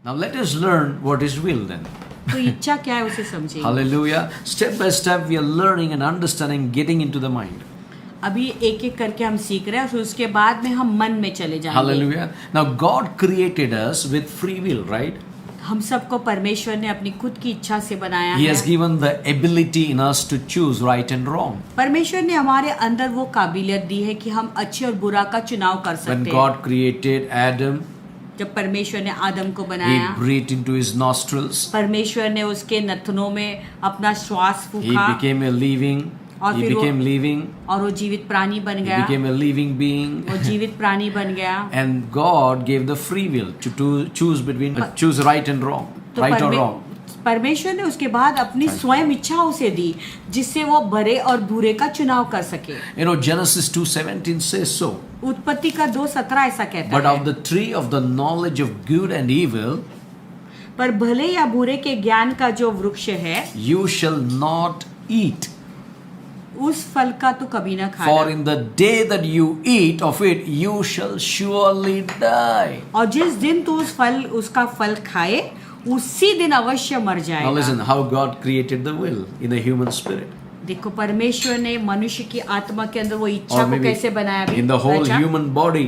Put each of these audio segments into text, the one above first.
Now let us learn what is will then. तो इच्छा क्या है उसे समझिए. Hallelujah. Step by step we are learning and understanding, getting into the mind. अभी एक एक करके हम सीख रहे हैं और उसके बाद में हम मन में चले जाएंगे. Hallelujah. Now God created us with free will, right? हम सबको परमेश्वर ने अपनी खुद की इच्छा से बनाया He है. has given the ability in us to choose right and wrong. परमेश्वर ने हमारे अंदर वो काबिलियत दी है कि हम अच्छे और बुरा का चुनाव कर When सकते हैं. God created Adam, जब परमेश्वर ने आदम को He बनाया, breathed into his nostrils. परमेश्वर ने उसके नथनों में अपना श्वास He फूंका became a living. और He फिर वो- became living. और वो जीवित प्राणी बन He गया. became a living being. वो जीवित प्राणी बन गया. And God gave the free will to choose between choose right and wrong, तो right or wrong. परमेश्वर ने उसके बाद अपनी स्वयं इच्छा उसे दी जिससे वो भले और बुरे का चुनाव कर सके. You know, Genesis 2:17 says so. उत्पत्ति का 2:17 ऐसा कहता But है. of the tree of the knowledge of good and evil, पर भले या बुरे के ज्ञान का जो वृक्ष है you shall not eat. उस फल का तो कभी ना For खाना. in the day that you eat of it, you shall surely die. और जिस दिन तू उसका फल खाए उसी दिन अवश्य मर Now जाएगा. listen, how God created the will in the human spirit. देखो परमेश्वर ने मनुष्य की आत्मा के अंदर वो इच्छा Or को maybe कैसे बनाया अभी in the whole रचा? human body,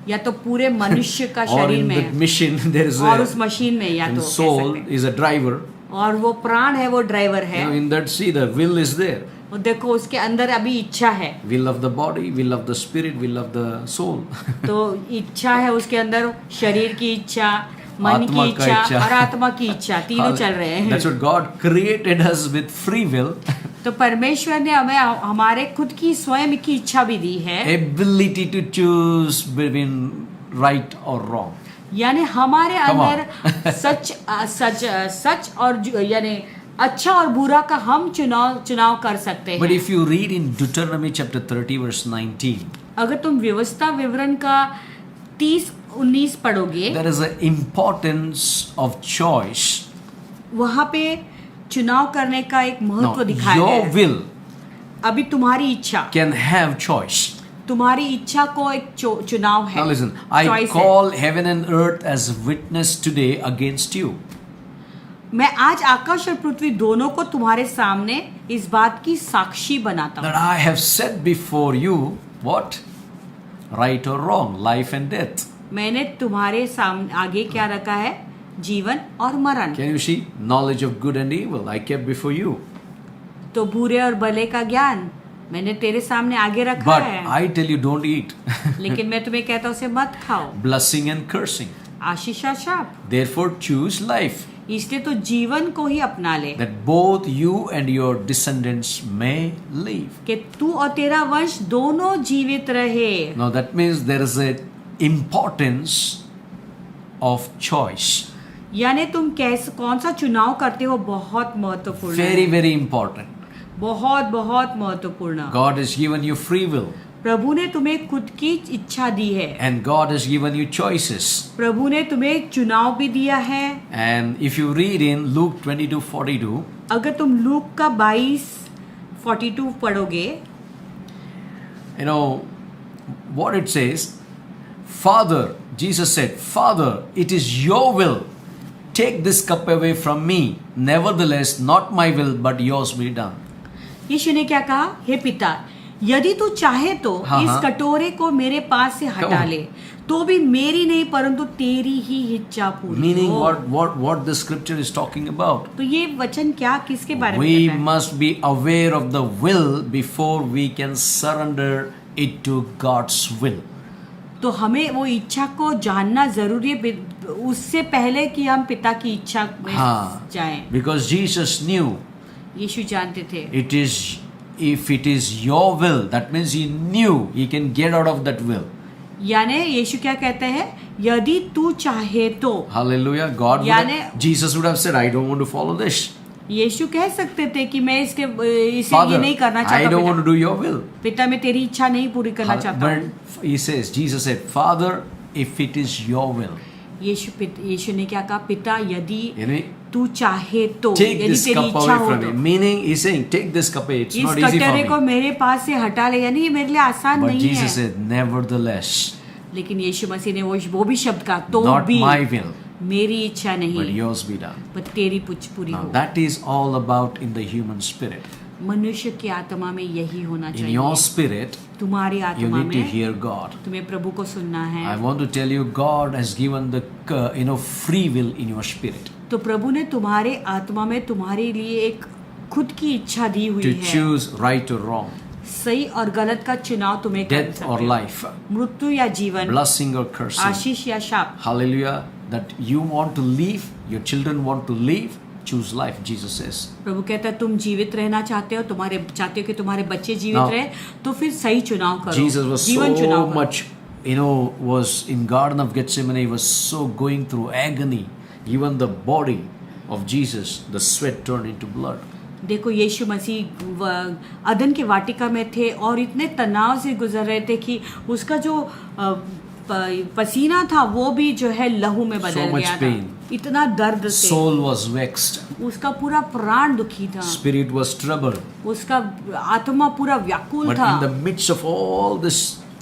या तो पूरे मनुष्य का or शरीर in the में machine, there is और उस a मशीन में या and तो कह soul सकते हैं. is a driver. और वो प्राण है, वो ड्राइवर है. You know, in that, see, the will is there. और देखो उसके अंदर अभी इच्छा है. Will of the body, will of the spirit, will of the soul. तो इच्छा है उसके अंदर, शरीर की इच्छा, मन की आत्मा का इच्छा इच्छा. और आत्मा की इच्छा, तीनों चल रहे हैं. That's what God created us with free will, तो परमेश्वर ने हमें हमारे खुद की स्वयं की इच्छा भी दी है. ability to choose between right or wrong. यानी हमारे Come अंदर सच और यानी अच्छा और बुरा का हम चुनाव कर सकते But हैं. if you read in Deuteronomy chapter 30 verse 19, अगर तुम व्यवस्था विवरण का 30-19 पढ़ोगे, there is an importance of choice. वहाँ पे चुनाव करने का एक महत्व Now, दिखाया your है. will अभी तुम्हारी इच्छा, can have choice. तुम्हारी इच्छा को एक चुनाव है. Now listen, I Choice है. call heaven and earth as witness today against you. मैं आज आकाश और पृथ्वी दोनों को तुम्हारे सामने इस बात की साक्षी बनाता That हूँ I have set before you what? Right or wrong, life and death. मैंने तुम्हारे सामने आगे क्या रखा है? जीवन और मरण. Can you see? Knowledge of good and evil I kept before you. तो बुरे और भले का ज्ञान मैंने तेरे सामने आगे रखा But है. I tell you, don't eat. लेकिन मैं तुम्हें कहता हूँ उसे मत खाओ. Blessing and cursing. आशीष और शाप. Therefore choose life, इसलिए तो जीवन को ही अपना ले that both you and your descendants may live. कि तू और तेरा वंश दोनों जीवित रहे. Now that means there is a importance of choice. यानी तुम कौन सा चुनाव करते हो बहुत महत्वपूर्ण Very, है. very important. बहुत बहुत महत्वपूर्ण. God has given you free will, प्रभु ने तुम्हें खुद की इच्छा दी है. and God has given you choices. प्रभु ने तुम्हें चुनाव भी दिया है. And if you read in Luke 22:42, अगर तुम लूक का 22:42 पढ़ोगे, you know what it says. Father, Jesus said, Father, it is your will. Take this cup away from me. Nevertheless, not my will, but yours be done. यीशु ने क्या कहा? हे पिता, यदि तू चाहे तो हाँ, इस हाँ. कटोरे को मेरे पास से हटा on. ले, तो भी मेरी नहीं परंतु तेरी ही इच्छा पूरी Meaning हो. what the scripture is talking about. तो ये वचन क्या किसके बारे में We कहता है? must be aware of the will before we can surrender it to God's will. तो हमें वो इच्छा को जानना जरूरी है उससे पहले कि हम पिता की इच्छा में हाँ. जाएं. Because Jesus knew यीशु जानते थे. if it is your will, that means he knew he can get out of that will. यानी यीशु क्या कहते हैं? यदि तू चाहे तो. Hallelujah. Jesus would have said, I don't want to follow this. यीशु कह सकते थे कि मैं इसे Father, ये नहीं करना I चाहता. don't want to do your will. पिता मैं तेरी इच्छा नहीं पूरी करना चाहता हूँ. But he says, Jesus said, Father, if it is your will. यीशु ने क्या कहा, पिता यदि You know, तू चाहे तो, take यदि this तेरी cup इच्छा away हो from तो me. Meaning, he's saying, take this cup away. It's इस not easy कटोरे को for me. मेरे पास से हटा ले, यानी ये मेरे लिए आसान But नहीं Jesus है। said, nevertheless, लेकिन यीशु मसीह ने वो भी शब्द कहा, तो not भी my will, मेरी इच्छा but नहीं yours be done. बट तेरी पूरी Now, हो। that is all about in the human spirit. मनुष्य की आत्मा में यही होना In चाहिए। your spirit, तुम्हारी you आत्मा need to में hear God. तुम्हें प्रभु को सुनना है। I want to tell you, God has given the free will in your spirit तो प्रभु ने तुम्हारे आत्मा में तुम्हारे लिए एक खुद की इच्छा दी हुई to है। choose right or wrong, सही और गलत का चुनाव तुम्हें कर death सकते or हो। life, मृत्यु या जीवन, blessing or cursing. आशीष या शाप। Hallelujah. That you want to live, your children want to live, choose life, Jesus says. प्रभु कहता है तुम जीवित रहना चाहते हो, चाहते हो कि तुम्हारे बच्चे जीवित Now, रहे, तो फिर सही चुनाव करो। Jesus was जीवन so चुनाव करो। much, was in Garden of Gethsemane, he was so going through agony. Even the body of Jesus, the sweat turned into blood. देखो यीशु मसीह अदन के वाटिका में थे और इतने तनाव से गुजर रहे थे कि उसका जो पसीना था वो भी जो है लहू में बदल much गया pain. था। इतना दर्द से Soul was vexed. उसका पूरा प्राण दुखी था, Spirit was troubled. उसका आत्मा पूरा व्याकुल But था। in the midst of all this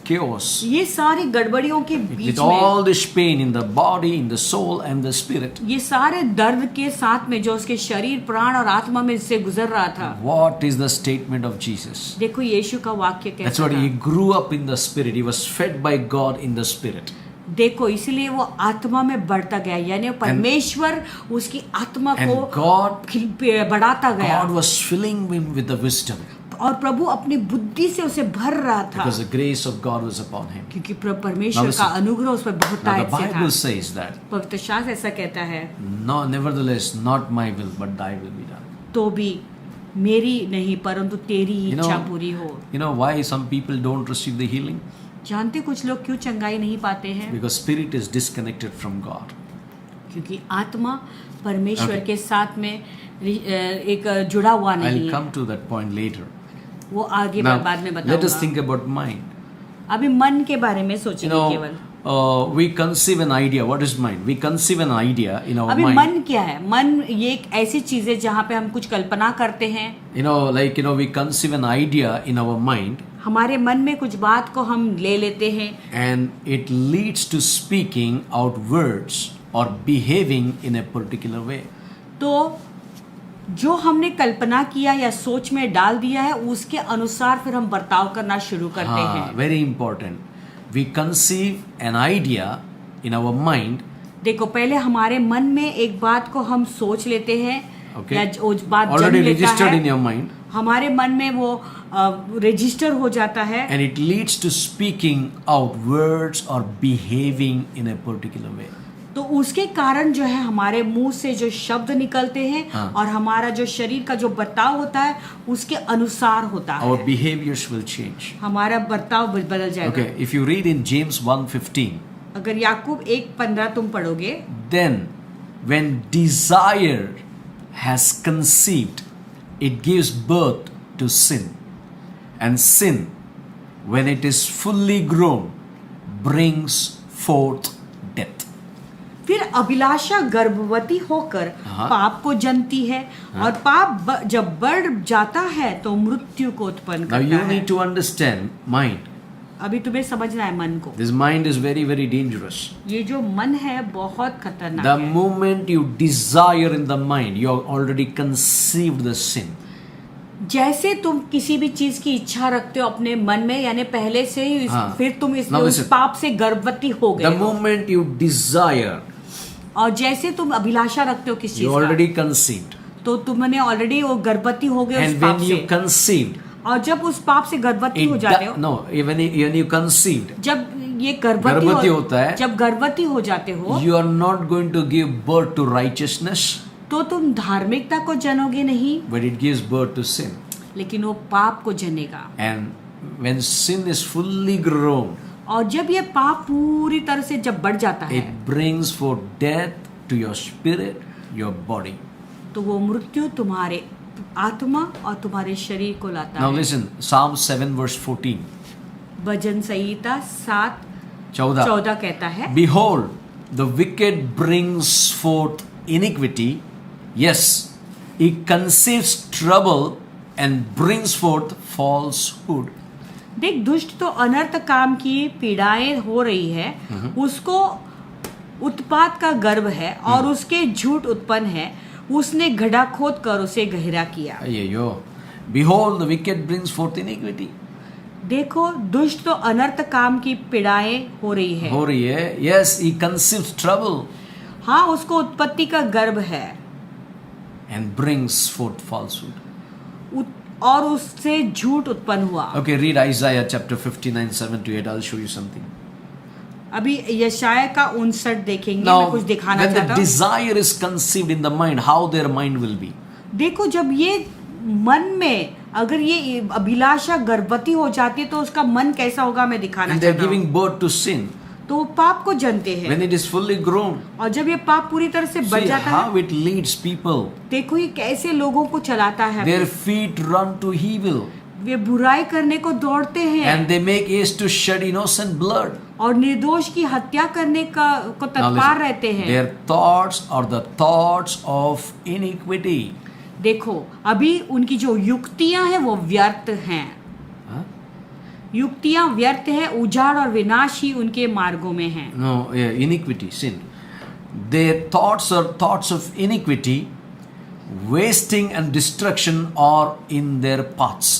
chaos, ये सारी गड़बड़ियों के with बीच all में, this pain in the body, in the soul, and the spirit, ये सारे दर्द के साथ में जो उसके शरीर, प्राण और आत्मा में से गुजर रहा था, what is the statement of Jesus? देखो यीशु का वाक्य That's कैसा what he था। grew up in the spirit. He was fed by God in the spirit. देखो इसलिए वो आत्मा में बढ़ता गया, यानी परमेश्वर उसकी आत्मा And को God, बढ़ाता गया God was filling him with the wisdom और प्रभु अपनी बुद्धि से उसे भर रहा था, because the grace of God was upon him. क्योंकि परमेश्वर Now का listen. अनुग्रह उस पर बहुत Now the तायत से था। Bible says that, पवित्र शास्त्र ऐसा कहता है, no, nevertheless, not my will, but thy will be done. तो भी मेरी नहीं परंतु तेरी ही You know- इच्छा पूरी हो। You know why some people don't receive the healing? जानते कुछ लोग क्यों चंगाई नहीं पाते हैं? Because spirit is disconnected from God. क्योंकि आत्मा परमेश्वर Okay. के साथ में एक जुड़ा हुआ I'll नहीं है। come to that point later. वो आगे Now, बाद में let us बताऊंगा। think about mind. अभी मन के बारे में You सोचेंगे know, केवल। we conceive an idea. What is mind? We conceive an idea in our अभी mind. मन क्या है? मन ये एक ऐसी चीज है जहाँ पे हम कुछ कल्पना करते हैं। We conceive an idea in our mind, हमारे मन में कुछ बात को हम ले लेते हैं and it leads to speaking out words or behaving in a particular way. तो जो हमने कल्पना किया या सोच में डाल दिया है उसके अनुसार फिर हम बर्ताव करना शुरू करते हैं। Very important. We conceive an idea in our mind. देखो पहले हमारे मन में एक बात को हम सोच लेते हैं Okay. या वो बात जन्म Already लेता registered in है, your mind, हमारे मन में वो रजिस्टर हो जाता है and it leads to speaking out words or behaving in a particular way. तो उसके कारण जो है हमारे मुंह से जो शब्द निकलते हैं हाँ। और हमारा जो शरीर का जो बर्ताव होता है उसके अनुसार होता है। Our behaviors will change. हमारा बर्ताव बदल जाएगा। Okay, if you read in James 1:15, अगर याकूब 1:15 तुम पढ़ोगे, then when desire has conceived, it gives birth to sin. And sin, when it is fully grown, brings forth death. फिर अभिलाषा गर्भवती होकर हाँ। पाप को जन्मती है और पाप जब बढ़ जाता है तो मृत्यु को उत्पन्न Now करता you है। need to understand mind. अभी तुम्हें समझना है मन को। This mind is very, very dangerous. ये जो मन है बहुत खतरनाक The है। moment you desire in the mind, you have already conceived the sin. जैसे तुम किसी भी चीज की इच्छा रखते हो अपने मन में, यानी पहले से ही हाँ। फिर तुम इस Now उस listen. पाप से गर्भवती हो The गए हो। moment you desire, और जैसे तुम अभिलाषा रखते हो किस चीज you का, already conceived. तो तुमने ऑलरेडी वो गर्भवती हो गए उस And पाप when you से। conceived, और जब उस पाप से गर्भवती हो जाते हो, when you conceived, जब ये गर्भवती होता है, जब गर्भवती हो जाते हो you are not going to give birth to righteousness, तो तुम धार्मिकता को जनोगे नहीं, but it gives birth to sin. लेकिन वो पाप को जनेगा। And when sin is fully grown, और जब ये पाप पूरी तरह से जब बढ़ जाता है it brings forth death to your spirit, your body. तो वो मृत्यु तुम्हारे आत्मा और तुम्हारे शरीर को लाता Now है। listen, Psalm 7 verse 14. भजन संहिता 7:14 14. कहता है, Behold, the wicked brings forth iniquity. Yes, he conceives trouble and brings forth falsehood. देख, दुष्ट तो अनर्थ काम की पीड़ाएं हो रही है, उसको उत्पात का गर्व है और उसके झूठ उत्पन्न है, उसने गड्ढा खोद कर उसे गहरा किया। Ayyo. Behold, the wicked brings forth iniquity. देखो, दुष्ट तो अनर्थ काम की पीड़ाएं हो रही है। हो रही है। Yes, he conceives trouble हाँ, उसको उत्पत्ति का गर्व है and brings forth falsehood. और उससे झूठ उत्पन्न हुआ। Okay, read Isaiah chapter 59, 7 to 8. I'll show you something. अभी यशाया का 59 देखेंगे। मैं Now, कुछ दिखाना when the चाहता हूँ। desire is conceived in the mind, how their mind will be? देखो, जब ये मन में अगर ये अभिलाषा गर्भवती हो जाती है तो उसका मन कैसा होगा, मैं दिखाना And they're चाहता हूँ। giving birth to sin. तो वो पाप को जनते हैं When it is fully grown, और जब ये पाप पूरी तरह से बढ़ see जाता है, how it leads people. देखो ये कैसे लोगों को चलाता है। Their feet run to evil, वे बुराई करने को दौड़ते हैं and they make haste to shed innocent blood. और निर्दोष की हत्या करने को Now तत्पर listen, रहते हैं। their thoughts are the thoughts of iniquity. देखो, अभी उनकी जो युक्तियां हैं वो व्यर्थ हैं। Huh? युक्तियां व्यर्थ हैं, उजाड़ और विनाश ही उनके मार्गों में हैं। No, iniquity, sin. Their thoughts are thoughts of iniquity, wasting and destruction are in their paths.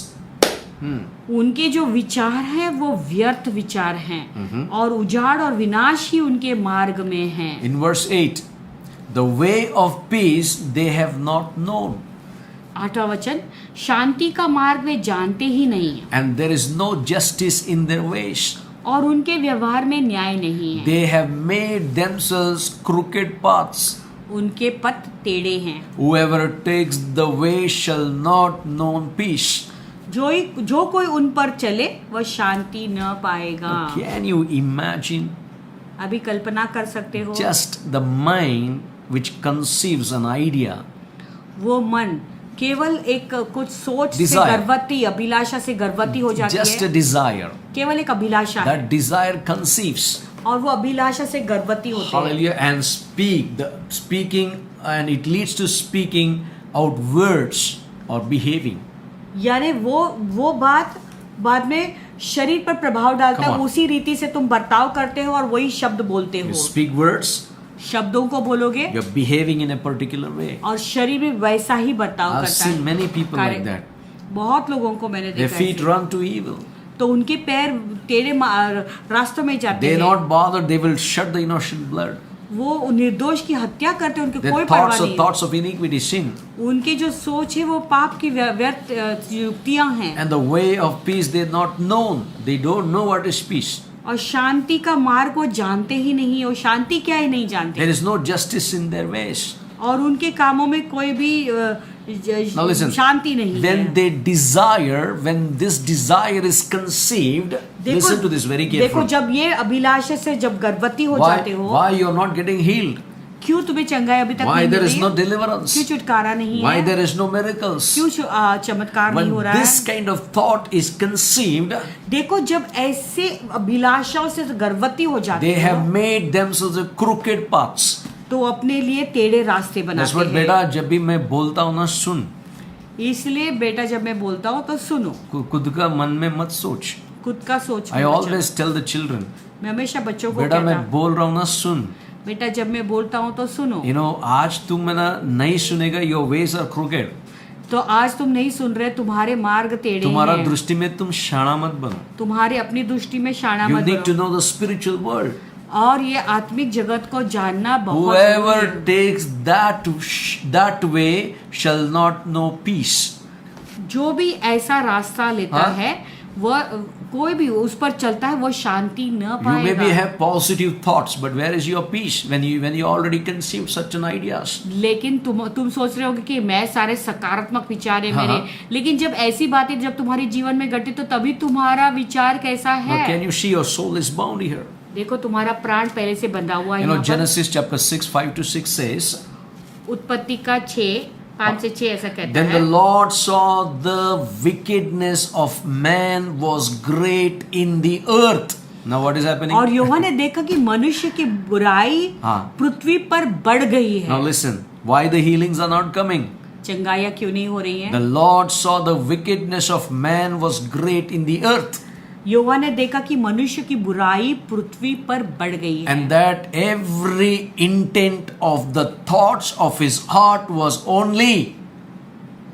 उनके जो विचार हैं वो व्यर्थ विचार हैं और उजाड़ और विनाश ही उनके मार्ग में हैं। In verse 8, the way of peace they have not known, 8वां वचन, शांति का मार्ग वे जानते ही नहीं हैं and there is no justice in their ways. और उनके व्यवहार में न्याय नहीं है। They have made themselves crooked paths. उनके पथ टेढ़े हैं। Whoever takes the way shall not know peace. जो कोई उन पर चले वह शांति न पाएगा। Can you imagine अभी कल्पना कर सकते हो, just the mind which conceives an idea, वो मन केवल एक कुछ सोच से Desire. गर्भवती, अभिलाषा से गर्भवती हो जाती just a है। desire, केवल एक अभिलाषा है that desire conceives, और वो अभिलाषा से गर्भवती होती है। hallelujah, and speaking, and it leads to speaking out words or behaving. यानी वो बात बाद में शरीर पर प्रभाव डालता Come है। on. उसी रीति से तुम बर्ताव करते हो और वही शब्द बोलते You हो। speak words, शब्दों को बोलोगे you're behaving in a particular way. और शरीर भी वैसा ही बर्ताव I've करता seen है। many people like that. बहुत लोगों को मैंने Their देखा feet है। run to evil. तो उनके पैर टेढ़े रास्तों में जाते They're हैं। not bothered. They will shed the innocent blood. वो निर्दोष की हत्या करते हैं, उनके Their कोई परवाह thoughts are नहीं। thoughts of iniquity, sin. उनकी जो सोच है वो पाप की व्यर्थ युक्तियां हैं। And the way of peace they're not known. They don't know what is peace. और शांति का मार्ग वो जानते ही नहीं, और शांति क्या ही नहीं जानते। There is no justice in their ways. और उनके कामों में कोई भी Now listen, शांति नहीं when है। they desire, when this desire is conceived, listen to this very देखो, carefully. जब ये अभिलाषा से जब गर्भवती हो Why, जाते हो, why you are not getting healed? क्यों तुम्हें चंगाई अभी तक Why नहीं there मिल is रही no है? deliverance? क्यों छुटकारा नहीं Why है? there is no miracles? क्यों चमत्कार नहीं When हो रहा है? this kind of thought is conceived, देखो, जब ऐसे अभिलाषाओं से गर्भवती हो जाते they have हो made themselves a crooked paths. तो अपने लिए टेढ़े रास्ते That's बनाते what हैं। बेटा जब भी मैं बोलता हूँ ना, सुन, इसलिए बेटा जब मैं बोलता हूँ तो सुनो, खुद का मन में मत सोच. खुद का सोच I मत always tell the children, मैं हमेशा बच्चों को बेटा मैं कहता, बोल रहा हूँ ना, सुन. बेटा जब मैं बोलता हूँ तो सुनो। You know, आज तुम ना नहीं सुनेगा, your ways are crooked. तो आज तुम नहीं सुन रहे, तुम्हारे मार्ग टेढ़े तुम्हारा हैं। दृष्टि में तुम शाणा मत बनो. तुम्हारे अपनी दृष्टि में शाना You मत need to बनो। know the spiritual world. और ये आत्मिक जगत को जानना बहुत Whoever जरूरी है। takes that way shall not know peace. जो भी ऐसा रास्ता लेता हाँ? है, वह कोई भी उस पर चलता है, वो शांति न You maybe पाएगा। have positive thoughts, but where is your peace when you already conceived such an ideas? लेकिन तुम सोच रहे होगे कि मैं सारे सकारात्मक विचार है हाँ, मेरे, हाँ। लेकिन जब ऐसी बातें जब तुम्हारे जीवन में घटे तो तभी तुम्हारा विचार कैसा Now, है। can you see your soul is bound here? देखो, तुम्हारा प्राण पहले से बंधा हुआ है। You know, यहाँ पर Genesis chapter 6, 5 to 6 says, उत्पत्ति का 5 से 6 ऐसा कहता Then the है। Lord saw the wickedness of man was great in the earth. Now what is happening? और यूहन्ना ने देखा कि मनुष्य की बुराई हाँ. पृथ्वी पर बढ़ गई Now है। listen, why the healings are not coming? चंगाइयाँ क्यों नहीं हो रही The हैं? Lord saw the wickedness of man was great in the earth, यूहन्ना ने देखा कि मनुष्य की बुराई पृथ्वी पर बढ़ गई है and that every intent of the thoughts of his heart was only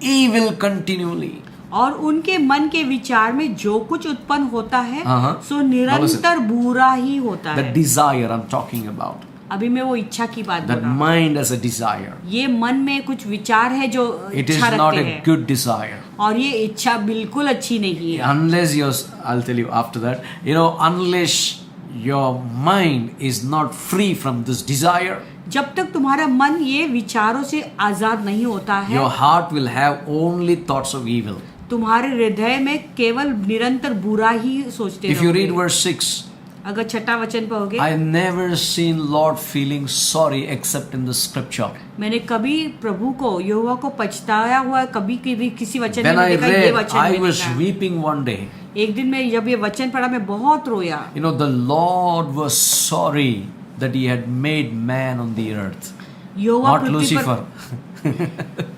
evil continually. और उनके मन के विचार में जो कुछ उत्पन्न होता है हाँ. सो निरंतर बुरा ही होता The है। desire I'm talking about. अभी मैं वो इच्छा की बात बोल That रहा हूँ। mind as a desire. ये मन में कुछ विचार है जो It is इच्छा not रखते a हैं good desire. और ये इच्छा बिल्कुल अच्छी नहीं है। Unless I'll tell you after that, unless your mind is not free from this desire, जब तक तुम्हारा मन ये विचारों से आजाद नहीं होता है your heart will have only thoughts of evil. तुम्हारे हृदय में केवल निरंतर बुरा ही सोचते If you read रहोगे। verse 6, अगर छठा वचन पढ़ोगे, I never seen Lord feeling sorry except in the scripture. मैंने कभी प्रभु को यहोवा को पछताया हुआ कभी किसी वचन When में I नहीं देखा, ये read, वचन I में was देखा। weeping one day. एक दिन में जब ये वचन पढ़ा मैं बहुत रोया। The Lord was sorry that he had made man on the earth, Jehovah not Prithvi Lucifer. पर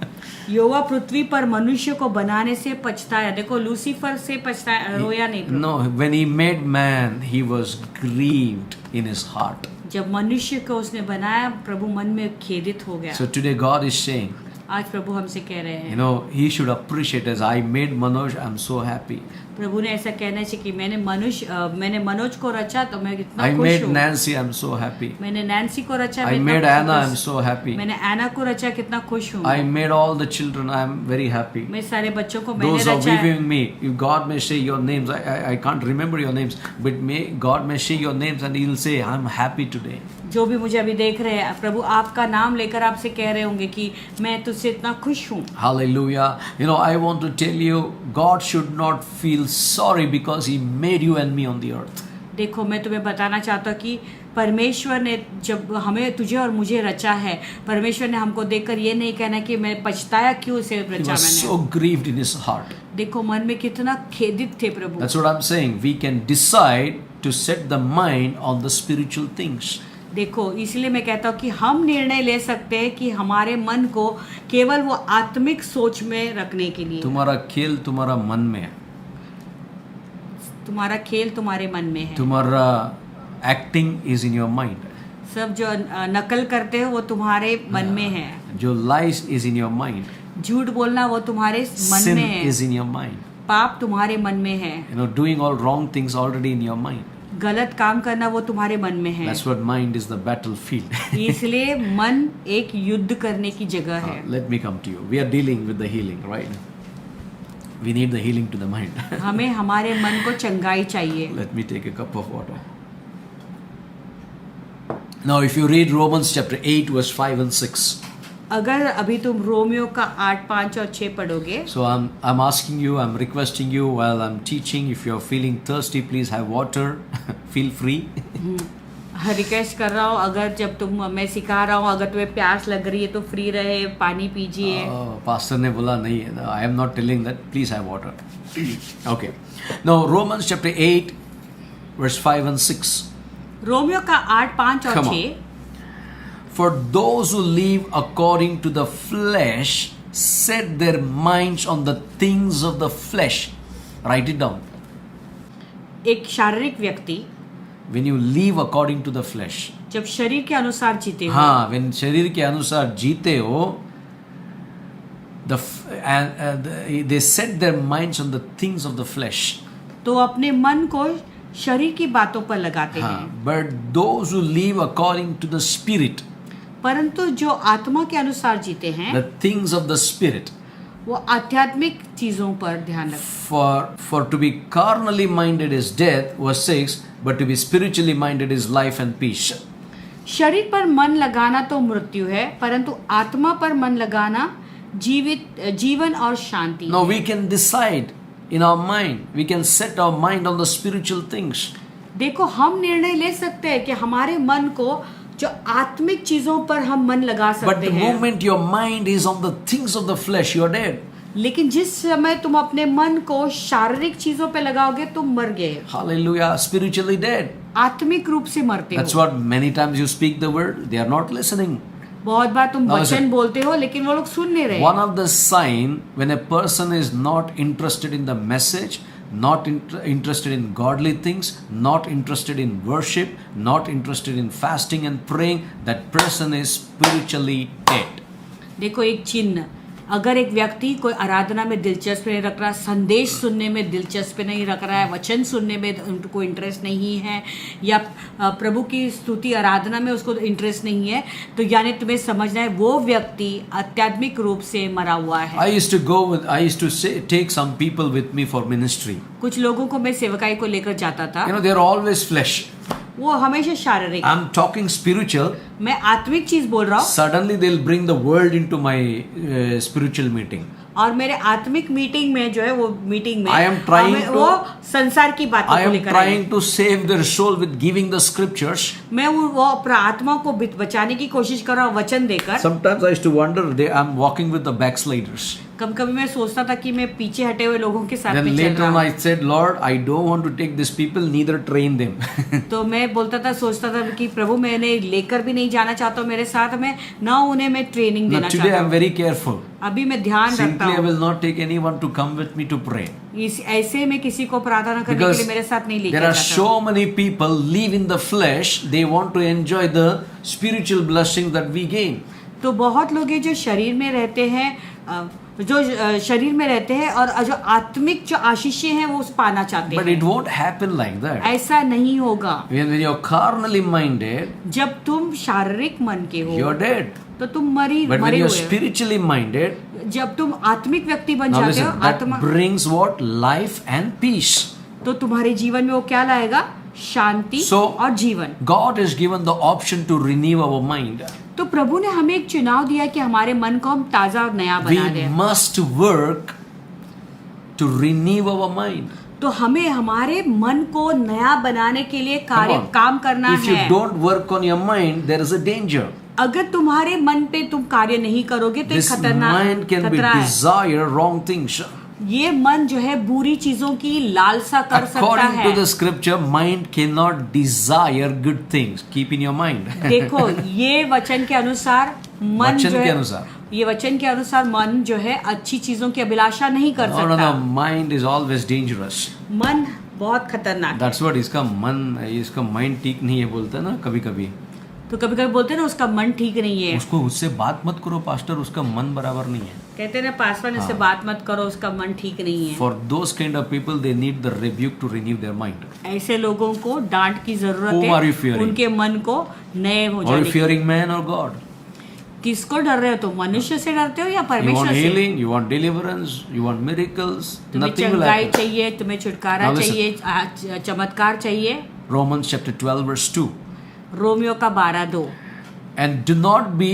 यहोवा पृथ्वी पर मनुष्य को बनाने से पछताया। देखो लूसीफर से पछताया, रोया नहीं प्रभु। No, when he made man, he was grieved in his heart. जब मनुष्य को उसने बनाया प्रभु मन में खेदित हो गया। So today God is saying, आज प्रभु हमसे कह रहे हैं, he should appreciate as I made Manoj, I'm so happy. प्रभु ने ऐसा कहना चाहिए कि मैंने मनोज को रचा तो मैं कितना I खुश made हूँ। Nancy, I'm so happy. मैंने नैन्सी को रचा, I मैं made इतना Anna, खुश I'm हूँ। so happy. मैंने एना को रचा, कितना खुश हूँ। I made all the children, I'm very happy. मैं सारे बच्चों को मैंने Those are रचा है। viewing me, if God may say your names, I can't remember your names, but God may say your names and He'll say, I'm happy today. जो भी मुझे अभी देख रहे हैं प्रभु आपका नाम लेकर आपसे कह रहे होंगे कि मैं तुझसे इतना खुश हूँ। Hallelujah. I want to tell you, God should not feel sorry because He made you and me on the earth. देखो मैं तुम्हें बताना चाहता हूँ कि परमेश्वर ने जब हमें तुझे और मुझे रचा है, परमेश्वर ने हमको देखकर ये नहीं कहना कि मैं पछताया क्यों से He रचा was मैंने। so grieved in His heart. देखो मन में कितना खेदित थे प्रभु। That's what I'm saying. We can decide to set the mind on the spiritual things. देखो इसलिए मैं कहता हूँ कि हम निर्णय ले सकते हैं कि हमारे मन को केवल वो आत्मिक सोच में रखने के लिए। तुम्हारा खेल तुम्हारा मन में है. तुम्हारा खेल तुम्हारे मन में है। तुम्हारा acting is in your mind. सब जो नकल करते हो वो तुम्हारे मन में है। जो lies is in your mind. झूठ बोलना वो तुम्हारे मन Sin में है। is in your mind. पाप तुम्हारे मन में है। Doing all wrong things already in your mind. गलत काम करना वो तुम्हारे मन में है। That's what mind is, the battlefield. इसलिए मन एक युद्ध करने की जगह है। Let me come to you. We are dealing with the healing, right? We need the healing to the mind. हमें हमारे मन को चंगाई चाहिए। Let me take a cup of water. Now, if you read Romans chapter 8, verse 5 and 6. अगर अभी तुम Romeo का 8, 5 और 6 पढ़ोगे, So I'm asking you, I'm requesting you while I'm teaching, if you're feeling thirsty, please have water. Feel free. Request कर रहा हूँ अगर जब मैं सिखा रहा हूँ अगर तुम्हें प्यास लग रही है तो फ्री रहे, पानी पीजिए। Pastor ने बोला नहीं, I am not telling that. Please have water. Okay. Now Romans chapter 8, verse 5 and 6. Romeo का 8, 5 और Come on. 6। For those who live according to the flesh set their minds on the things of the flesh. Write it down. एक शारीरिक व्यक्ति When you live according to the flesh. जब शरीर के अनुसार जीते हो, हाँ, when शरीर के अनुसार जीते हो, they set their minds on the things of the flesh. तो अपने मन को शरीर की बातों पर लगाते हैं। हाँ, but those who live according to the spirit, परंतु जो आत्मा के अनुसार जीते हैं the things of the spirit. वो आध्यात्मिक चीजों पर ध्यान रखते For to be carnally minded is death, verse 6, but to be spiritually minded is life and peace. शरीर पर मन लगाना तो मृत्यु है, परंतु आत्मा पर मन लगाना जीवन और शांति। Now we can decide in our mind, we can set our mind on the spiritual things. देखो हम निर्णय ले सकते हैं कि हमारे मन को जो आत्मिक चीजों पर हम मन लगा But सकते the हैं। moment your mind is on the things of the flesh, you are dead. लेकिन जिस समय तुम अपने मन को शारीरिक चीजों पे लगाओगे तुम मर गए, Hallelujah. Spiritually dead. आत्मिक रूप से मरते That's हो। what many times you speak the word, they are not listening. बहुत बार तुम Now वचन listen. बोलते हो लेकिन वो लोग सुन नहीं रहे। One of the sign when a person is not interested in the message, not interested in godly things, not interested in worship, not interested in fasting and praying, that person is spiritually dead. देखो एक चिन्ह, अगर एक व्यक्ति कोई आराधना में दिलचस्प नहीं रख रहा, संदेश सुनने में दिलचस्प नहीं रख रहा है, वचन सुनने में उनको इंटरेस्ट नहीं है, या प्रभु की स्तुति आराधना में उसको इंटरेस्ट नहीं है, तो यानी तुम्हें समझना है वो व्यक्ति आध्यात्मिक रूप से मरा हुआ है। I used to take some people with me for ministry. कुछ लोगों को मैं सेवकाई को लेकर जाता था, You know, they're always flesh. वो हमेशा शारीरिक, I'm talking spiritual. मैं आत्मिक चीज बोल रहा हूँ, Suddenly they'll bring the world into my spiritual meeting. और मेरे आत्मिक मीटिंग में जो है वो मीटिंग में I am trying हमें to- वो संसार की I बातों को am लेकर आए। trying to save their soul with giving the scriptures. मैं वो अपना आत्मा को बचाने की कोशिश कर रहा हूँ वचन देकर। Sometimes I used to wonder, I'm walking with the backsliders. कभी कभी मैं सोचता था कि मैं पीछे हटे हुए लोगों के साथ Then में चल later रहा on हूँ। I said, Lord, I don't want to take these people, neither train them. तो मैं बोलता था, सोचता था कि प्रभु मैंने लेकर भी नहीं जाना चाहता हूँ मेरे साथ में, ना उन्हें मैं ट्रेनिंग Now देना today चाहता I'm हूँ। very careful. अभी मैं ध्यान रखता Simply I हूँ, will not take anyone to come with me to pray. ऐसे में किसी को प्रार्थना करने के Because लिए मेरे साथ नहीं लेकर there are जाता। so many people live in the flesh, they want to enjoy the spiritual blessings that we gain. तो बहुत लोग हैं जो शरीर में रहते हैं, शरीर में रहते हैं और जो आत्मिक जो आशीषें हैं वो पाना चाहते But हैं। it won't happen like that. ऐसा नहीं होगा। When you're carnally minded, जब तुम शारीरिक मन के हो you're dead. तो तुम मरे But when you're हुए हो। spiritually minded, जब तुम आत्मिक व्यक्ति बन now जाते हो, listen, that आत्मा, brings what? Life and peace. तो तुम्हारे जीवन में वो क्या लाएगा? शांति So, और जीवन। God has given the option to renew our mind. तो प्रभु ने हमें एक चुनाव दिया कि हमारे मन को हम ताजा और नया We बना दें। must work to renew our mind. तो हमें हमारे मन को नया बनाने के लिए Come on. काम करना If you है। don't work on your mind, there is a danger. अगर तुम्हारे मन पे तुम कार्य नहीं करोगे तो एक This mind can be खतरा है। desire wrong things. ये मन जो है बुरी चीजों की लालसा कर सकता According to है। the scripture, mind cannot desire good things. Keep in your mind. देखो ये वचन के अनुसार मन वचन जो के है, अनुसार। ये वचन के अनुसार मन जो है अच्छी चीजों की अभिलाषा नहीं कर No, no, सकता। no. Mind is always dangerous. मन बहुत खतरनाक है। That's what इसका mind ठीक नहीं है बोलते हैं ना कभी कभी। तो कभी कभी बोलते हैं ना उसका मन ठीक नहीं है, उसको उससे बात मत करो पास्टर, उसका मन बराबर नहीं है। कहते हैं ना पासवान इससे हाँ। बात मत करो उसका मन ठीक नहीं है। For those kind of people, they need the rebuke to renew their mind. ऐसे लोगों को डांट की जरूरत Whom are you है, fearing? उनके मन को नए हो Are you जाने की। fearing man or God? किसको डर रहे हो तुम? मनुष्य से डरते हो या You want परमेश्वर से? healing, you want deliverance, you want miracles. तुम्हें Nothing will चंगाई happen. चाहिए, तुम्हें छुटकारा Now listen. चाहिए, चमत्कार चाहिए। Romans chapter 12 verse 2. रोमियो का 12:2। And do not be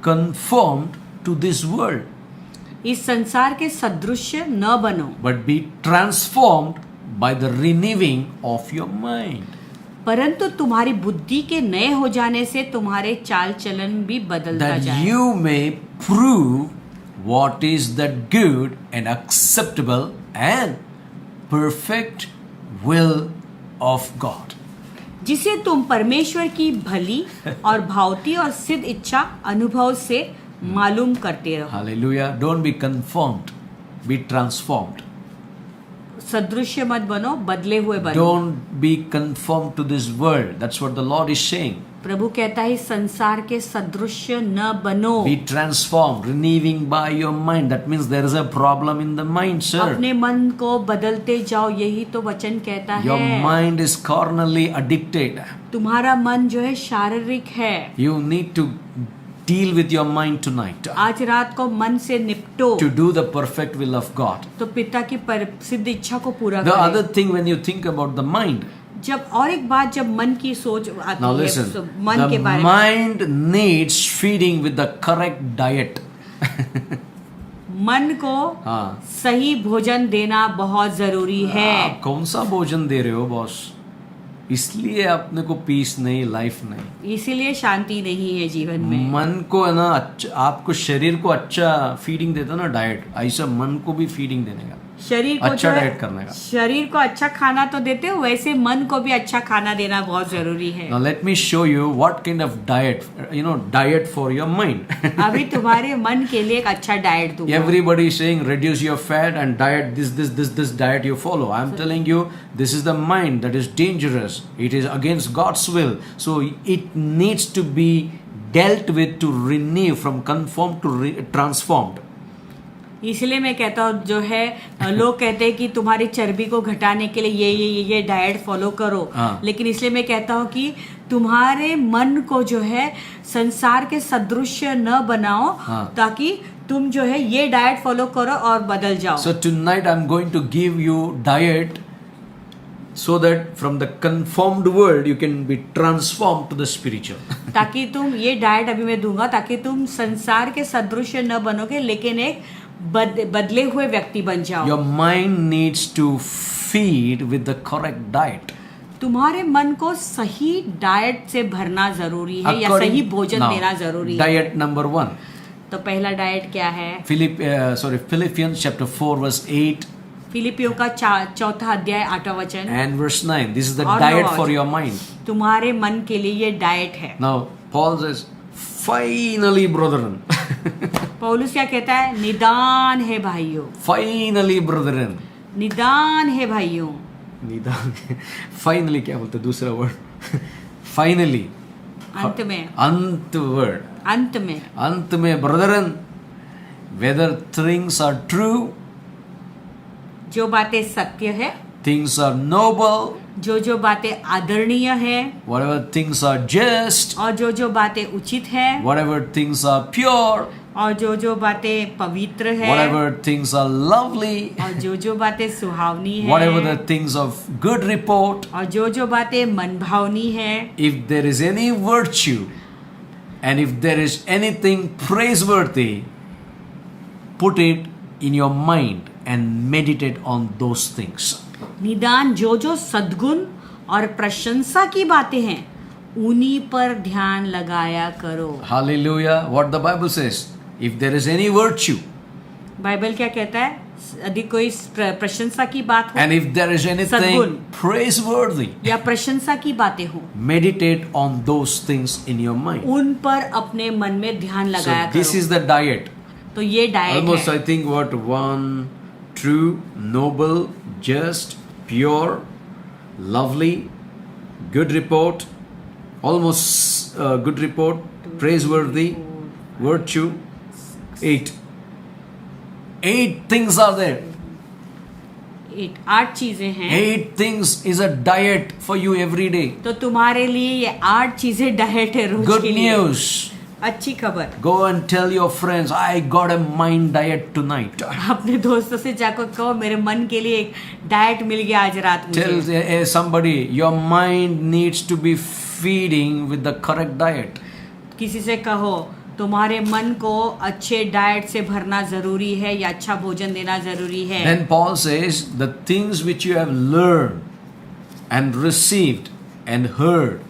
conformed to this world, इस संसार के सदृश्य न बनो, but be transformed by the renewing of your mind. परंतु तुम्हारी बुद्धि के नए हो जाने से तुम्हारे चाल चलन भी बदलता That जाए, you may prove what is the good and acceptable and perfect will of God. जिसे तुम परमेश्वर की भली और भावती और सिद्ध इच्छा अनुभव से मालूम करते रहो। Hallelujah. Don't be conformed, be transformed. सदृश्य मत बनो, बदले हुए बनो। Don't be conformed to this world. That's what the Lord is saying. प्रभु कहता है संसार के सदृश्य न बनो, Be transformed, renewing by your mind. That means there is a problem in the mind, sir. अपने मन को बदलते जाओ, यही तो वचन कहता Your है। mind is carnally addicted. तुम्हारा मन जो है शारीरिक है। You need to deal with your mind tonight आज रात को मन से निपटो, to do the perfect will of God. तो पिता की सिद्ध इच्छा को पूरा The करें। other thing, when you think about the mind, जब और एक बात, जब मन की सोच आती now है, listen, तो मन के the बारे में, mind needs feeding with the correct diet. मन को हाँ, सही भोजन देना बहुत जरूरी है। आप कौन सा भोजन दे रहे हो बॉस? इसलिए अपने को पीस नहीं, लाइफ नहीं। इसीलिए शांति नहीं है जीवन में। मन को है ना अच्छा, आपको शरीर को अच्छा फीडिंग देता ना डाइट, ऐसा मन को भी फीडिंग देने का, शरीर को अच्छा जो है, डाइट करने का। शरीर को अच्छा खाना तो देते हो, वैसे मन को भी अच्छा खाना देना बहुत जरूरी है। Now let me show you what kind of diet, diet for your mind. अभी तुम्हारे मन के लिए एक अच्छा डाइट दूंगा। Everybody is saying reduce your fat and diet this diet you follow. I am telling you this is the mind that is dangerous. It is against God's will. So it needs to be dealt with to renew from conformed to transformed. इसलिए मैं कहता हूँ जो है लोग कहते हैं कि तुम्हारी चर्बी को घटाने के लिए ये डाइट फॉलो करो, लेकिन इसलिए मैं कहता हूँ कि तुम्हारे मन को जो है संसार के सदृश न बनाओ, ताकि तुम जो है ये डाइट फॉलो करो और बदल जाओ। So tonight I'm going to give you diet so that from the conformed world you can be transformed to the spiritual. ताकि तुम ये डाइट अभी मैं दूंगा ताकि तुम संसार के सदृश न बनोगे, लेकिन एक बदले हुए व्यक्ति बन जाओ। Your mind needs to feed with the correct diet. तुम्हारे मन को सही डाइट से भरना जरूरी है, या सही भोजन देना जरूरी है। Diet number 1. तो पहला डाइट क्या है? Philippians chapter 4 verse 8 फिलिपियों का 4 अध्याय 8वां वचन and verse 9. This is the और diet 9वां for वचन। your mind. तुम्हारे मन के लिए ये डाइट है। Now Paul says, finally brethren. पौलुस क्या कहता है? निदान है भाइयों। Finally brethren. निदान है भाइयों। निदान फाइनली क्या बोलते दूसरा वर्ड? फाइनली अंत में, अंत वर्ड, अंत में brethren, whether things are true, जो बातें सत्य है, things are noble, जो बातें आदरणीय है, whatever things are just, और जो बातें उचित है, whatever things are pure, और जो बातें पवित्र है, whatever things are lovely, और जो बातें सुहावनी है, whatever the things of good report, और जो बातें मनभावनी है, if there is any virtue and if there is anything praiseworthy, put it in your mind and meditate on those things. निदान जो सद्गुण और प्रशंसा की बातें हैं उन्हीं पर ध्यान लगाया करो। Hallelujah. What the Bible says, if there is any virtue Bible क्या कहता है? यदि कोई प्रशंसा की बात हो, and if there is anything praiseworthy, या प्रशंसा की बातें हो, meditate on those things in your mind. उन पर अपने मन में ध्यान लगाया So this करो। is the diet. तो ये डाइट Almost है। I think what 1, true, noble, just, pure, lovely, good report, almost good report, praiseworthy, virtue, 8 things are there. 8 चीजें हैं। 8 things is a diet for you every day. तो तुम्हारे लिए ये 8 चीजें डाइट है रोज Good के लिए। news. अच्छी खबर। Go and tell your friends, I got a mind diet tonight. अपने दोस्तों से जाकर कहो मेरे मन के लिए एक डाइट मिल गया आज रात Tell मुझे। somebody, your mind needs to be feeding with the correct diet. किसी से कहो तुम्हारे मन को अच्छे डाइट से भरना जरूरी है, या अच्छा भोजन देना जरूरी है। Then Paul says, the things which you have learned and received and heard,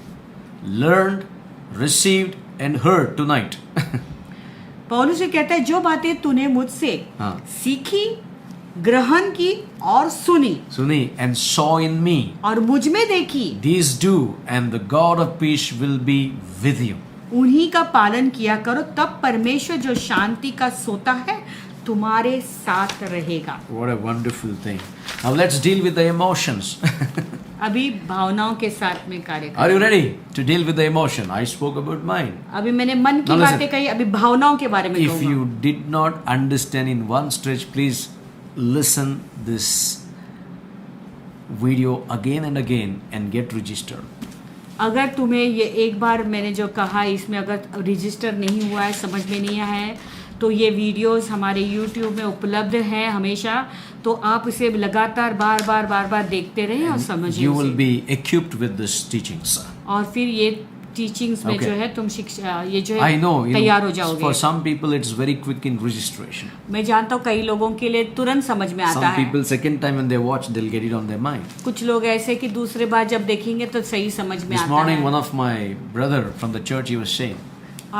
learned, received and heard tonight. पौलुस से कहता है जो बातें तूने मुझसे हाँ। सीखी, ग्रहण की और सुनी Suni, and saw in me, और मुझ में देखी, these do, and the God of peace will be with you. उन्हीं का पालन किया करो, तब परमेश्वर जो शांति का सोता है तुम्हारे साथ रहेगा। What a wonderful thing. Now let's deal with the emotions. अभी भावनाओं के साथ में कार्य Are you करें। ready to deal with the emotion? I spoke about mine. अभी मैंने मन की Now listen. बातें कही, अभी भावनाओं के बारे में If कहूंगा। you did not understand in one stretch, please listen this video again and again and get registered. अगर तुम्हें ये एक बार मैंने जो कहा इसमें अगर रजिस्टर नहीं हुआ है, समझ में नहीं आया है, तो ये वीडियोस हमारे YouTube में उपलब्ध हैं हमेशा, तो आप इसे लगातार बार बार देखते रहें और समझें You will उसे। be equipped with these teachings. और फिर ये टीचिंग्स में Okay. जो है तुम शिक्षा ये जो I है know, तैयार हो for जाओगे। some people it's very quick in registration. मैं जानता हूँ कई लोगों के लिए तुरंत समझ में आता Some है। people second time when they watch they'll get it on their mind. कुछ लोग ऐसे कि दूसरे बार जब देखेंगे तो सही समझ में This आता morning है। one of my brother from the church he was saying,